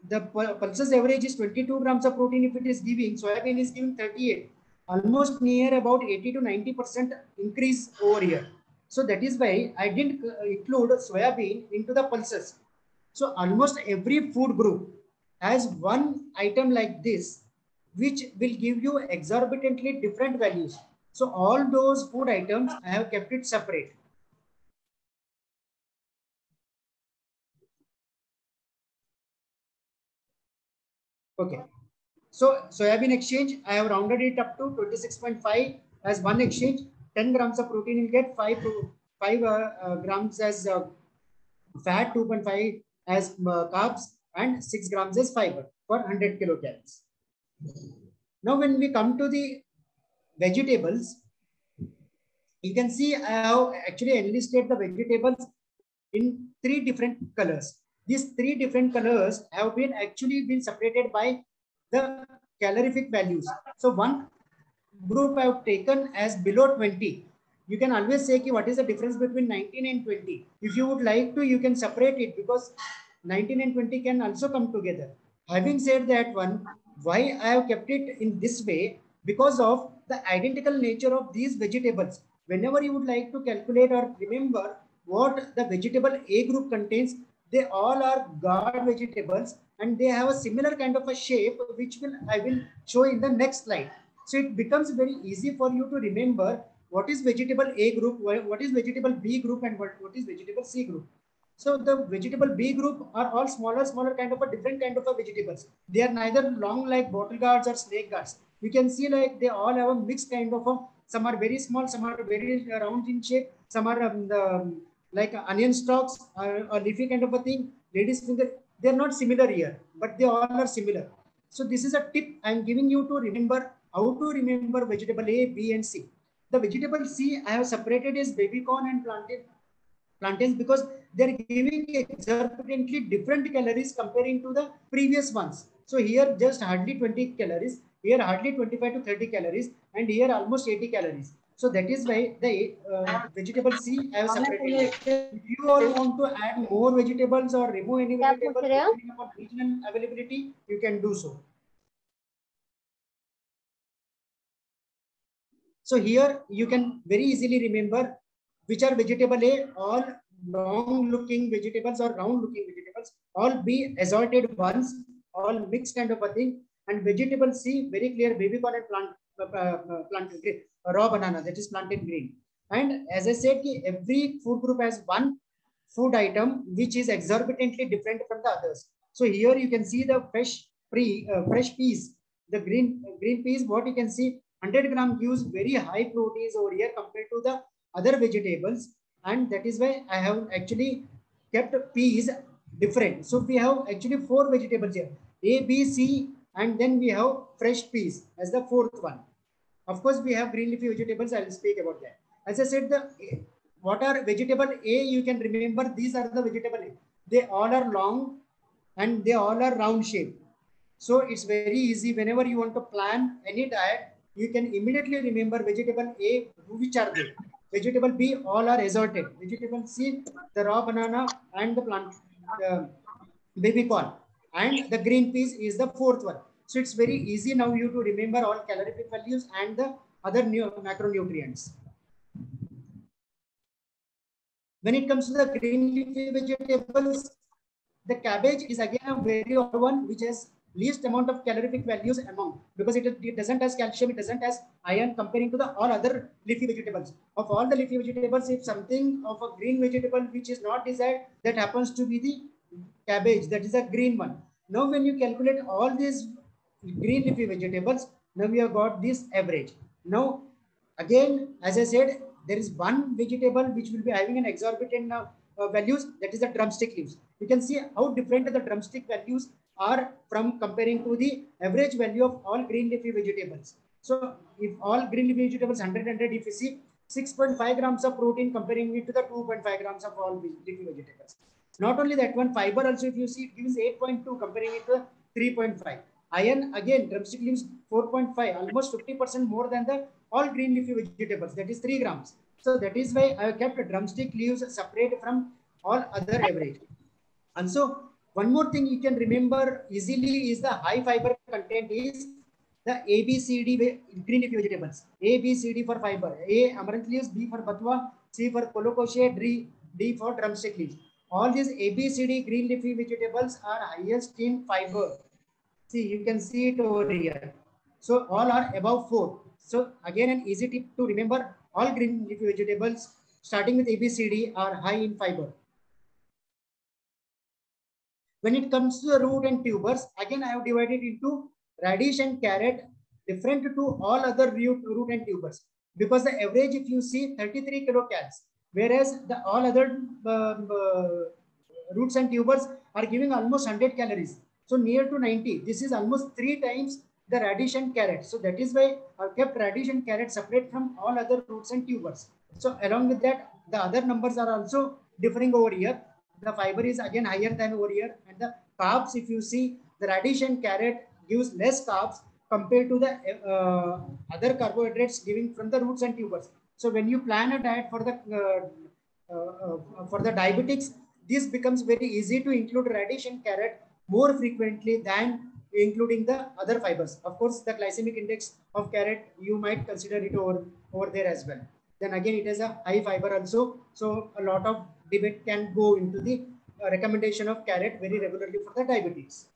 the pulses average is 22 grams of protein. If it is giving, soybean is giving 38, almost near about 80 to 90% increase over here. So that is why I didn't include soybean into the pulses. So almost every food group has one item like this, which will give you exorbitantly different values. So all those food items, I have kept it separate. Okay. So soybean exchange, I have rounded it up to 26.5 as one exchange. 10 grams of protein will get 5 grams as fat, 2.5 as carbs, and 6 grams as fiber for 100 kilocalories. Now, when we come to the vegetables, you can see I have actually enlisted the vegetables in 3 different colors. These 3 different colors have been actually been separated by the calorific values. So one group I have taken as below 20. You can always say ki what is the difference between 19 and 20. If you would like to, you can separate it because 19 and 20 can also come together. Having said that one, why I have kept it in this way? Because of the identical nature of these vegetables. Whenever you would like to calculate or remember what the vegetable A group contains, they all are gourd vegetables and they have a similar kind of a shape, which I will show in the next slide. So it becomes very easy for you to remember what is vegetable A group, what is vegetable B group, and what is vegetable C group. So the vegetable B group are all smaller kind of a different kind of a vegetables. They are neither long like bottle gourds or snake gourds. You can see like they all have a mixed kind of a, some are very small, some are very round in shape, some are like onion stalks or leafy kind of a thing. Ladies finger, they are not similar here, but they all are similar. So this is a tip I am giving you to remember how to remember vegetable A, B, and C. The vegetable C I have separated as baby corn and plantains because they're giving exorbitantly different calories comparing to the previous ones. So here just hardly 20 calories, here hardly 25 to 30 calories, and here almost 80 calories. So that is why the vegetable C I have separated. If you all want to add more vegetables or remove any vegetables depending upon regional availability, you can do so. So here you can very easily remember which are vegetable A, all long looking vegetables or round looking vegetables, all B assorted ones, all mixed kind of a thing, and vegetable C very clear baby corn and plantain green, raw banana, that is plantain green. And as I said, every food group has one food item which is exorbitantly different from the others. So here you can see the fresh peas, the green peas. What you can see, 100 gram gives very high proteins over here compared to the other vegetables, and that is why I have actually kept peas different. So we have actually 4 vegetables here, A, B, C, and then we have fresh peas as the 4th one. Of course, we have green leafy vegetables. I will speak about that. As I said, what are vegetable A? You can remember these are the vegetable A. They all are long and they all are round shape. So it's very easy. Whenever you want to plan any diet, you can immediately remember vegetable A, which are they? Vegetable B, all are assorted. Vegetable C, the raw banana and the plant, baby corn. And the green peas is the 4th one. So it's very easy now you to remember all calorific values and the other macronutrients. When it comes to the green leafy vegetables, the cabbage is again a very odd one which has least amount of calorific values among, because it doesn't has calcium, it doesn't has iron comparing to the all other leafy vegetables. Of all the leafy vegetables, if something of a green vegetable which is not desired, that happens to be the cabbage, that is a green one. Now when you calculate all these green leafy vegetables, now we have got this average. Now again, as I said, there is one vegetable which will be having an exorbitant values, that is the drumstick leaves. You can see how different the drumstick values are from comparing to the average value of all green leafy vegetables. So if all green leafy vegetables 100, if you see 6.5 grams of protein comparing it to the 2.5 grams of all leafy vegetables. Not only that, one fiber also, if you see, it gives 8.2 comparing it to 3.5. Iron again, drumstick leaves 4.5, almost 50% more than the all green leafy vegetables, that is 3 grams. So that is why I have kept drumstick leaves separate from all other average. And so one more thing you can remember easily is the high fiber content is the A, B, C, D green leafy vegetables. A, B, C, D for fiber. A, amaranth leaves, B for batwa, C for colocasia, D for drumstick leaves. All these A, B, C, D green leafy vegetables are highest in fiber. See, you can see it over here. So all are above 4. So again, an easy tip to remember, all green leafy vegetables starting with ABCD are high in fiber. When it comes to the root and tubers, again I have divided into radish and carrot, different to all other root and tubers, because the average, if you see, 33 kilocalories, whereas the all other roots and tubers are giving almost 100 calories. So near to 90. This is almost 3 times the radish and carrot. So that is why I've kept radish and carrot separate from all other roots and tubers. So along with that, the other numbers are also differing over here. The fiber is again higher than over here, and the carbs, if you see, the radish and carrot gives less carbs compared to the other carbohydrates giving from the roots and tubers. So when you plan a diet for the diabetics, this becomes very easy to include radish and carrot more frequently than including the other fibers. Of course, the glycemic index of carrot, you might consider it over there as well. Then again, it has a high fiber also. So a lot of debate can go into the recommendation of carrot very regularly for the diabetes.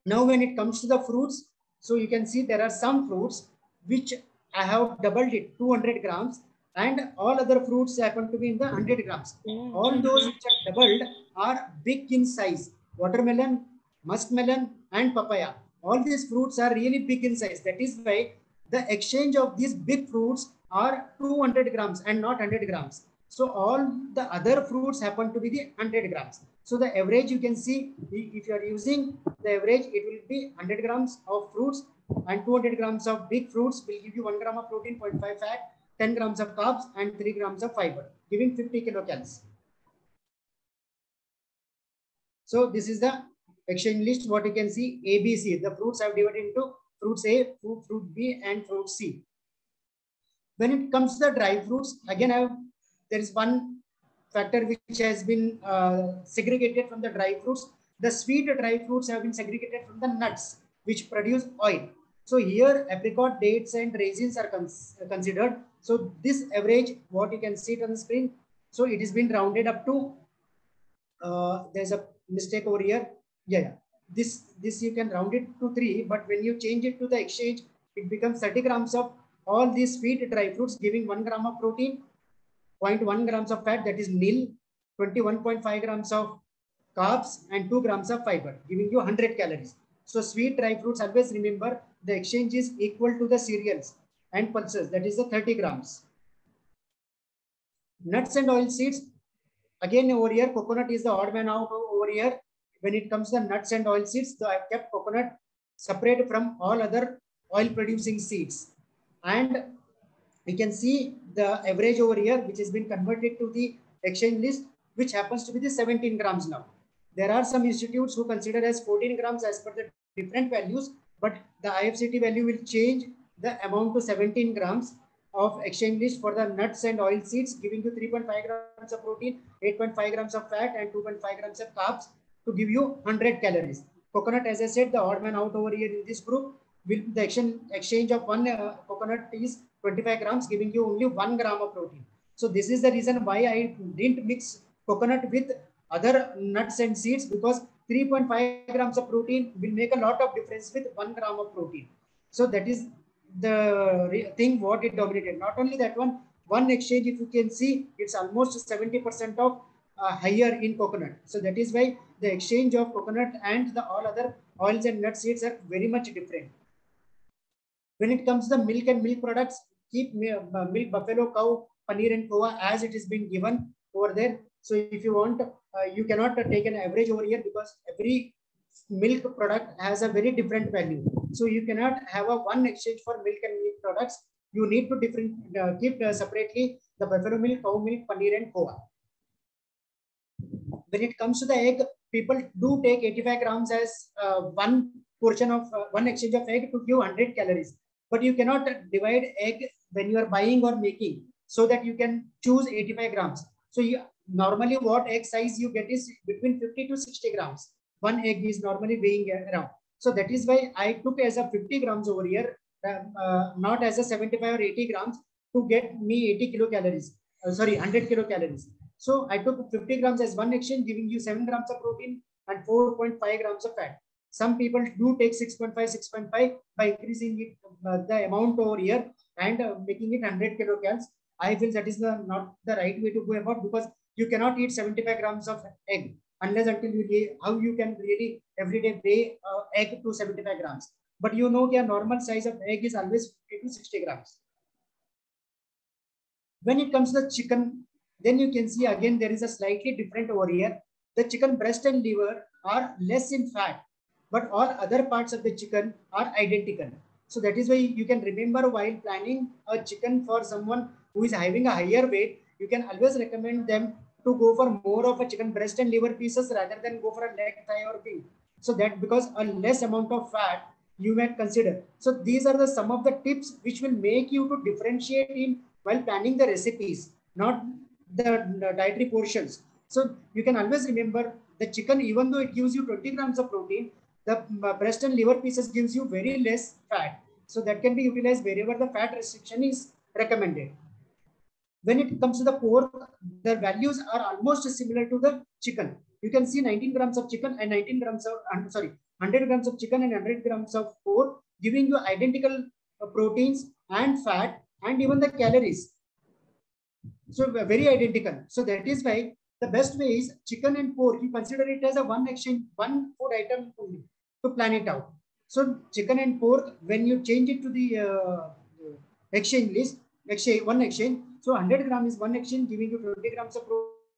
Now, when it comes to the fruits, so you can see there are some fruits which I have doubled it 200 grams, and all other fruits happen to be in the 100 grams. All those which are doubled are big in size. Watermelon, muskmelon, and papaya. All these fruits are really big in size. That is why the exchange of these big fruits are 200 grams and not 100 grams. So all the other fruits happen to be the 100 grams. So the average, you can see, if you are using the average, it will be 100 grams of fruits and 200 grams of big fruits will give you 1 gram of protein, 0.5 fat, 10 grams of carbs, and 3 grams of fiber, giving 50 kilocalories. So this is the exchange list. What you can see, A, B, C. The fruits have divided into fruits A, fruit B, and fruit C. When it comes to the dry fruits, again, there is one factor which has been segregated from the dry fruits. The sweet dry fruits have been segregated from the nuts, which produce oil. So here, apricot, dates, and raisins are considered. So this average, what you can see it on the screen, so it has been rounded up to, there's a mistake over here. Yeah. This you can round it to 3, but when you change it to the exchange, it becomes 30 grams of all these sweet dry fruits, giving 1 gram of protein, 0.1 grams of fat, that is nil, 21.5 grams of carbs, and 2 grams of fiber, giving you 100 calories. So sweet dry fruits, always remember the exchange is equal to the cereals and pulses, that is the 30 grams. Nuts and oil seeds, again over here, coconut is the odd man out over here. When it comes to the nuts and oil seeds, so I've kept coconut separate from all other oil producing seeds. And we can see the average over here, which has been converted to the exchange list, which happens to be the 17 grams now. There are some institutes who consider as 14 grams as per the different values, but the IFCT value will change the amount to 17 grams of exchange list for the nuts and oil seeds, giving you 3.5 grams of protein, 8.5 grams of fat, and 2.5 grams of carbs to give you 100 calories. Coconut, as I said, the odd man out over here in this group, will the exchange of one coconut is 25 grams, giving you only 1 gram of protein. So this is the reason why I didn't mix coconut with other nuts and seeds, because 3.5 grams of protein will make a lot of difference with 1 gram of protein. So that is the thing what it dominated. Not only that one exchange, if you can see, it's almost 70% of higher in coconut. So that is why the exchange of coconut and the all other oils and nut seeds are very much different. When it comes to the milk and milk products, keep milk, buffalo, cow, paneer, and koa as it is being given over there. So if you want, you cannot take an average over here, because every milk product has a very different value. So you cannot have a one exchange for milk and milk products. You need to keep separately the buffalo milk, cow milk, paneer, and koa. When it comes to the egg, people do take 85 grams as one portion of one exchange of egg to give 100 calories. But you cannot divide egg when you are buying or making, so that you can choose 85 grams. So normally what egg size you get is between 50 to 60 grams. One egg is normally weighing around. So that is why I took as a 50 grams over here, not as a 75 or 80 grams to get me 80 kilocalories. 100 kilocalories. So I took 50 grams as one exchange, giving you 7 grams of protein and 4.5 grams of fat. Some people do take 6.5 by increasing it, the amount over here and making it 100 kilocalories. I feel that is not the right way to go about, because you cannot eat 75 grams of egg unless until you how you can really every day weigh egg to 75 grams. But you know, a normal size of egg is always 50 to 60 grams. When it comes to the chicken, then you can see again there is a slightly different over here. The chicken breast and liver are less in fat, but all other parts of the chicken are identical. So that is why you can remember, while planning a chicken for someone who is having a higher weight, you can always recommend them to go for more of a chicken breast and liver pieces rather than go for a leg, thigh or wing. So that because a less amount of fat you might consider. So these are the some of the tips which will make you to differentiate in while planning the recipes, not the dietary portions. So you can always remember the chicken, even though it gives you 20 grams of protein, the breast and liver pieces gives you very less fat. So that can be utilized wherever the fat restriction is recommended. When it comes to the pork, the values are almost similar to the chicken. You can see 19 grams of chicken and 19 grams of, 100 grams of chicken and 100 grams of pork, giving you identical proteins and fat and even the calories. So very identical. So that is why the best way is chicken and pork. You consider it as a one food item only to plan it out. So chicken and pork, when you change it to the exchange list, one exchange. So 100 grams is one exchange, giving you 20 grams of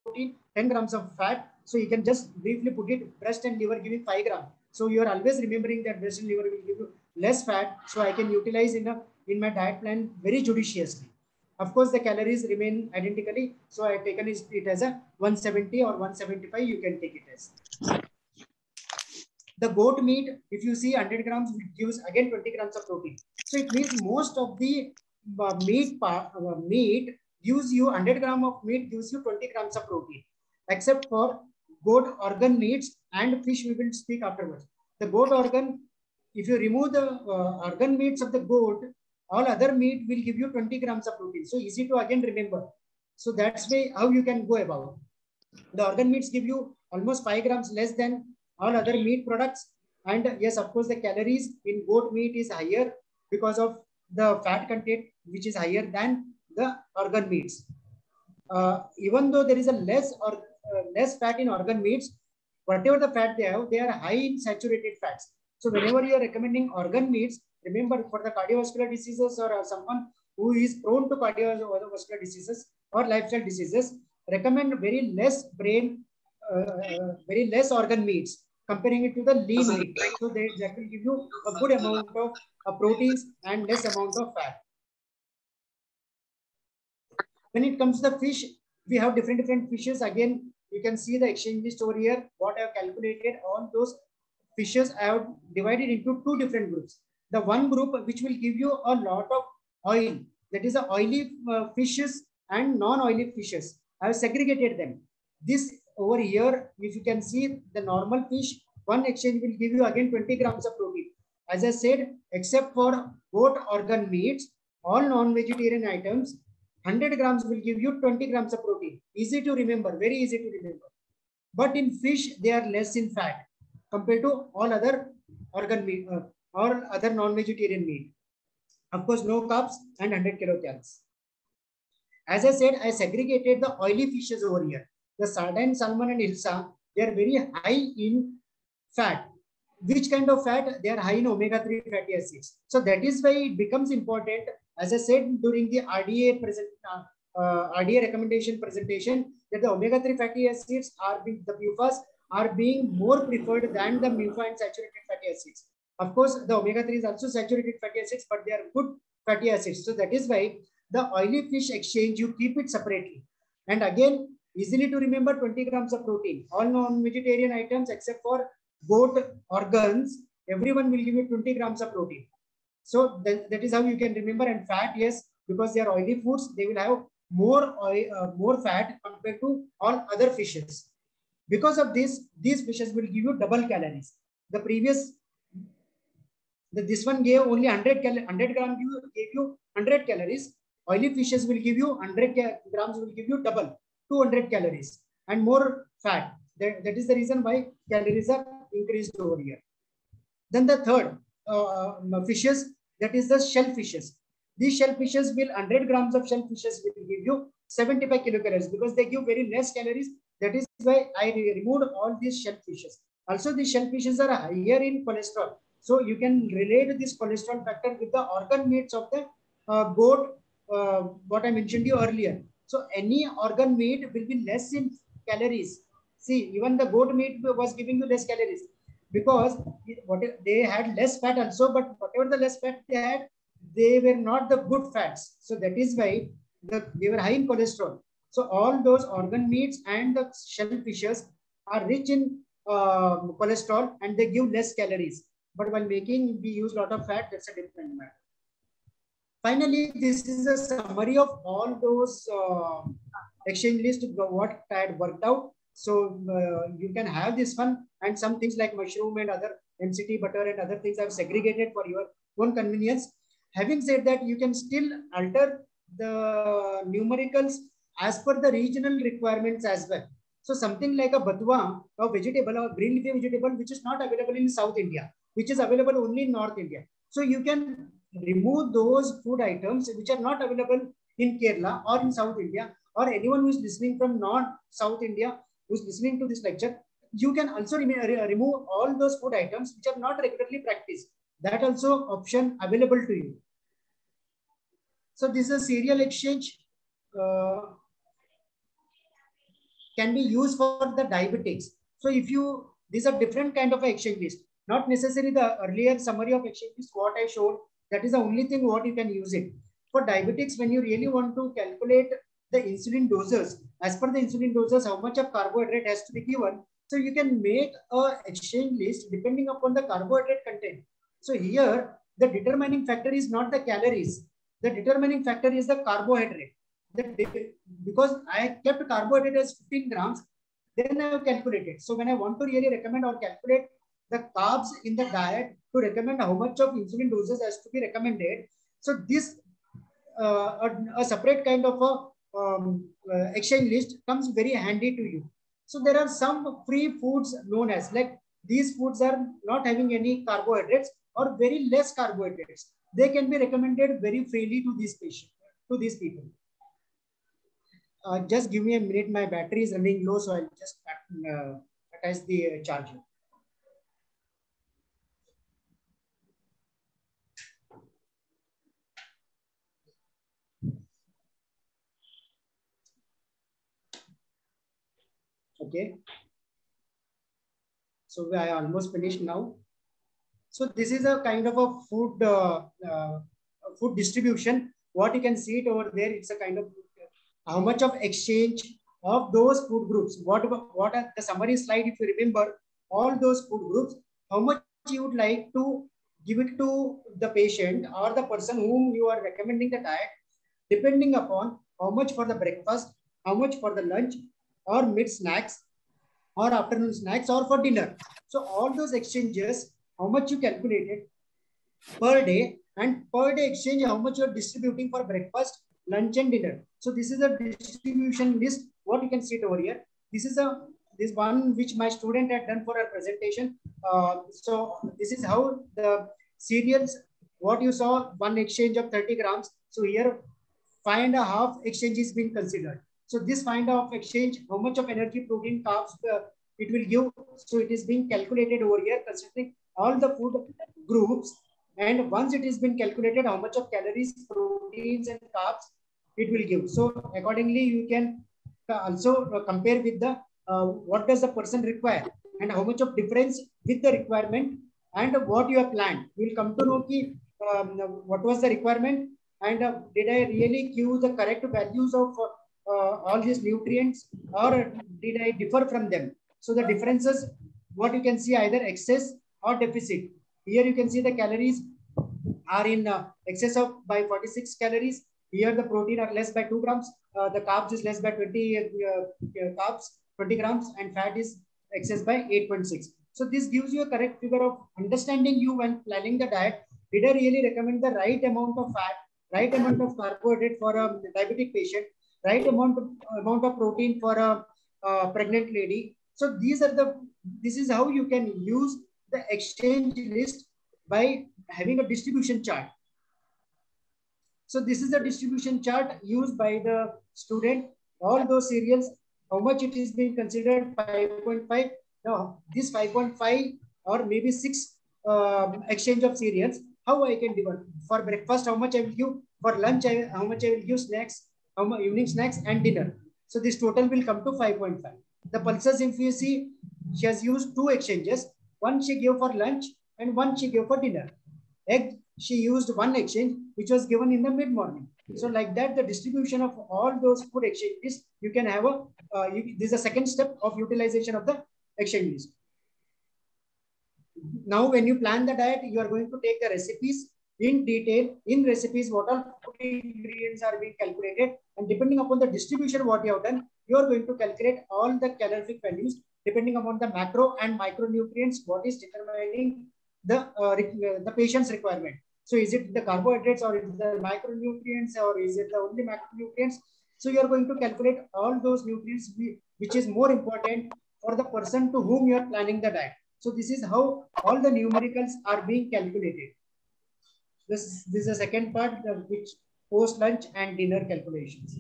protein, 10 grams of fat. So you can just briefly put it breast and liver giving 5 grams. So you are always remembering that breast and liver will give you less fat. So I can utilize in my diet plan very judiciously. Of course, the calories remain identically. So I have taken it as a 170 or 175. You can take it as. The goat meat, if you see 100 grams, gives again 20 grams of protein. So it means most of the meat gives you 100 grams of meat gives you 20 grams of protein, except for goat organ meats and fish. We will speak afterwards. The goat organ, if you remove the organ meats of the goat, all other meat will give you 20 grams of protein. So easy to again remember. So that's way how you can go about. The organ meats give you almost 5 grams less than all other meat products. And yes, of course, the calories in goat meat is higher because of the fat content, which is higher than the organ meats. Even though there is a less fat in organ meats, whatever the fat they are high in saturated fats. So whenever you are recommending organ meats, remember for the cardiovascular diseases or someone who is prone to cardiovascular diseases or lifestyle diseases, recommend very less very less organ meats, comparing it to the lean meat. So that will give you a good amount of proteins and less amount of fat. When it comes to the fish, we have different fishes. Again, you can see the exchange list over here. What I have calculated, all those fishes I have divided into two different groups. The one group which will give you a lot of oil, that is the oily fishes and non-oily fishes. I have segregated them. This over here, if you can see the normal fish, one exchange will give you again 20 grams of protein. As I said, except for goat organ meats, all non-vegetarian items, 100 grams will give you 20 grams of protein. Easy to remember, very easy to remember. But in fish, they are less in fat compared to all other organ meat or other non-vegetarian meat. Of course, no carbs and 100 kilocalories. As I said, I segregated the oily fishes over here. The sardine, salmon, and hilsa, they are very high in fat. Which kind of fat? They are high in omega-3 fatty acids. So that is why it becomes important. As I said during the RDA RDA recommendation presentation, that the omega-3 fatty acids are being, the PUFAs are being more preferred than the MUFA and saturated fatty acids. Of course, the omega-3 is also saturated fatty acids, but they are good fatty acids. So that is why the oily fish exchange, you keep it separately. And again, easily to remember, 20 grams of protein. All non-vegetarian items except for goat organs, everyone will give you 20 grams of protein. So that is how you can remember. And fat, yes, because they are oily foods, they will have more oil, more fat compared to all other fishes. Because of this, these fishes will give you double calories. The previous, this one gave only 100 grams, gave you 100 calories. Oily fishes will give you 100 grams, will give you double, 200 calories and more fat. That is the reason why calories are increased over here. Then the third fishes, that is the shellfishes. These shellfishes will 100 grams of shellfishes will give you 75 kilocalories because they give very less calories. That is why I removed all these shellfishes. Also, these shellfishes are higher in cholesterol. So you can relate this cholesterol factor with the organ meats of the goat, what I mentioned you earlier. So any organ meat will be less in calories. See, even the goat meat was giving you less calories because they had less fat also, but whatever the less fat they had, they were not the good fats. So that is why they were high in cholesterol. So all those organ meats and the shellfishes are rich in cholesterol and they give less calories. But while making, we use a lot of fat. That's a different matter. Finally, this is a summary of all those exchange lists, what I had worked out. So you can have this one, and some things like mushroom and other MCT butter and other things I've segregated for your own convenience. Having said that, you can still alter the numericals as per the regional requirements as well. So something like a batwa, a vegetable, a green leafy vegetable, which is not available in South India, which is available only in North India. So you can remove those food items which are not available in Kerala or in South India, or anyone who is listening from non-South India who is listening to this lecture, you can also remove all those food items which are not regularly practiced. That also option available to you. So this is a serial exchange. Can be used for the diabetics. So if you, these are different kind of exchange list, not necessarily the earlier summary of exchange list, what I showed, that is the only thing what you can use it. For diabetics, when you really want to calculate the insulin doses, as per the insulin doses, how much of carbohydrate has to be given. So you can make a exchange list depending upon the carbohydrate content. So here, the determining factor is not the calories. The determining factor is the carbohydrate. Because I kept carbohydrate as 15 grams, then I have calculated. So when I want to really recommend or calculate the carbs in the diet to recommend how much of insulin doses has to be recommended, so this a separate kind of a exchange list comes very handy to you. So there are some free foods known as, like, these foods are not having any carbohydrates or very less carbohydrates. They can be recommended very freely to these patients, to these people. Just give me a minute. My battery is running low, so I'll just attach the charger. Okay. So I almost finished now. So this is a kind of a food distribution. What you can see it over there, it's a kind of how much of exchange of those food groups. What are the summary slide? If you remember all those food groups, how much you would like to give it to the patient or the person whom you are recommending the diet, depending upon how much for the breakfast, how much for the lunch or mid snacks or afternoon snacks or for dinner. So all those exchanges, how much you calculated per day, and per day exchange, how much you're distributing for breakfast, lunch and dinner. So this is a distribution list. What you can see it over here. This one which my student had done for a presentation. So this is how the cereals, what you saw, one exchange of 30 grams. So here 5.5 exchange is being considered. So this 5.5 exchange, how much of energy, protein, carbs it will give. So it is being calculated over here considering all the food groups. And once it has been calculated, how much of calories, proteins and carbs it will give. So accordingly, you can also compare with the what does the person require and how much of difference with the requirement and what you have planned. You will come to know what was the requirement and did I really give the correct values of all these nutrients or did I differ from them? So the differences, what you can see, either excess or deficit. Here you can see the calories are in excess of by 46 calories. Here the protein are less by 2 grams. The carbs is less by 20 carbs, 20 grams, and fat is excess by 8.6. So this gives you a correct figure of understanding you when planning the diet. Did I really recommend the right amount of fat, right amount of carbohydrate for a diabetic patient, right amount of protein for a pregnant lady? So this is how you can use the exchange list by having a distribution chart. So this is a distribution chart used by the student. All those cereals, how much it is being considered 5.5. Now this 5.5 or maybe 6 exchange of cereals, how I can divide. For breakfast, how much I will give. For lunch, how much I will give snacks, how much evening snacks and dinner. So this total will come to 5.5. The pulses, if you see, she has used 2 exchanges. One she gave for lunch and one she gave for dinner. Egg, she used 1 exchange, which was given in the mid-morning. So like that, the distribution of all those food exchanges, you can have a, this is a second step of utilization of the exchange list. Now, when you plan the diet, you are going to take the recipes in detail. In recipes, what all food ingredients are being calculated, and depending upon the distribution what you have done, you are going to calculate all the calorific values depending upon the macro and micronutrients, what is determining the patient's requirement. So is it the carbohydrates or is it the micronutrients or is it the only macronutrients? So you are going to calculate all those nutrients which is more important for the person to whom you are planning the diet. So this is how all the numericals are being calculated. This is the second part, which post lunch and dinner calculations.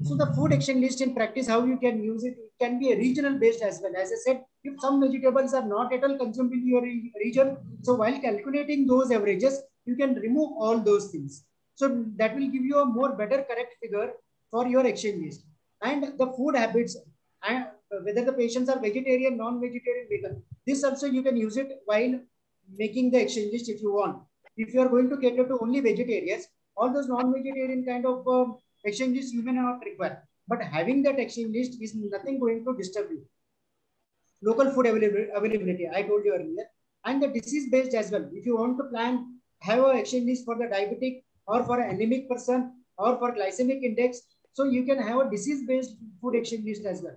So the food exchange list in practice, how you can use it, it can be a regional based as well. As I said, if some vegetables are not at all consumed in your region, so while calculating those averages, you can remove all those things. So that will give you a more better correct figure for your exchange list. And the food habits, and whether the patients are vegetarian, non-vegetarian, vegan, this also you can use it while making the exchange list if you want. If you are going to cater to only vegetarians, all those non-vegetarian kind of exchanges you may not require. But having that exchange list is nothing going to disturb you. Local food availability, I told you earlier, and the disease based as well. If you want to plan, have an exchange list for the diabetic or for an anemic person or for glycemic index, so you can have a disease based food exchange list as well.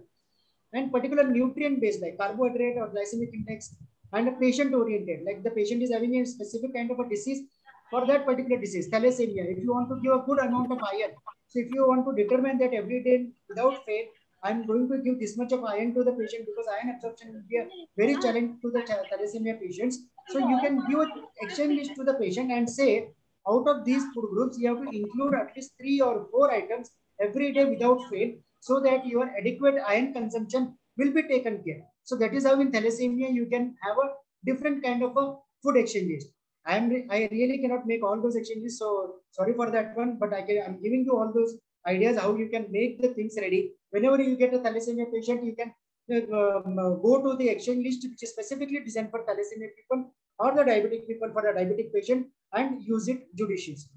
And particular nutrient based like carbohydrate or glycemic index, and a patient oriented, like the patient is having a specific kind of a disease. For that particular disease, thalassemia, if you want to give a good amount of iron, so if you want to determine that every day without fail, I'm going to give this much of iron to the patient because iron absorption will be a very challenge to the thalassemia patients. So you can give an exchange list to the patient and say, out of these food groups, you have to include at least 3 or 4 items every day without fail, so that your adequate iron consumption will be taken care. So that is how in thalassemia you can have a different kind of a food exchange list. I really cannot make all those exchanges, so sorry for that one, but I'm giving you all those ideas how you can make the things ready. Whenever you get a thalassemia patient, you can go to the exchange list which is specifically designed for thalassemia people or the diabetic people for the diabetic patient and use it judiciously.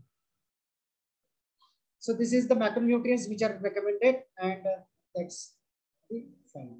So this is the macronutrients which are recommended, and that's the final.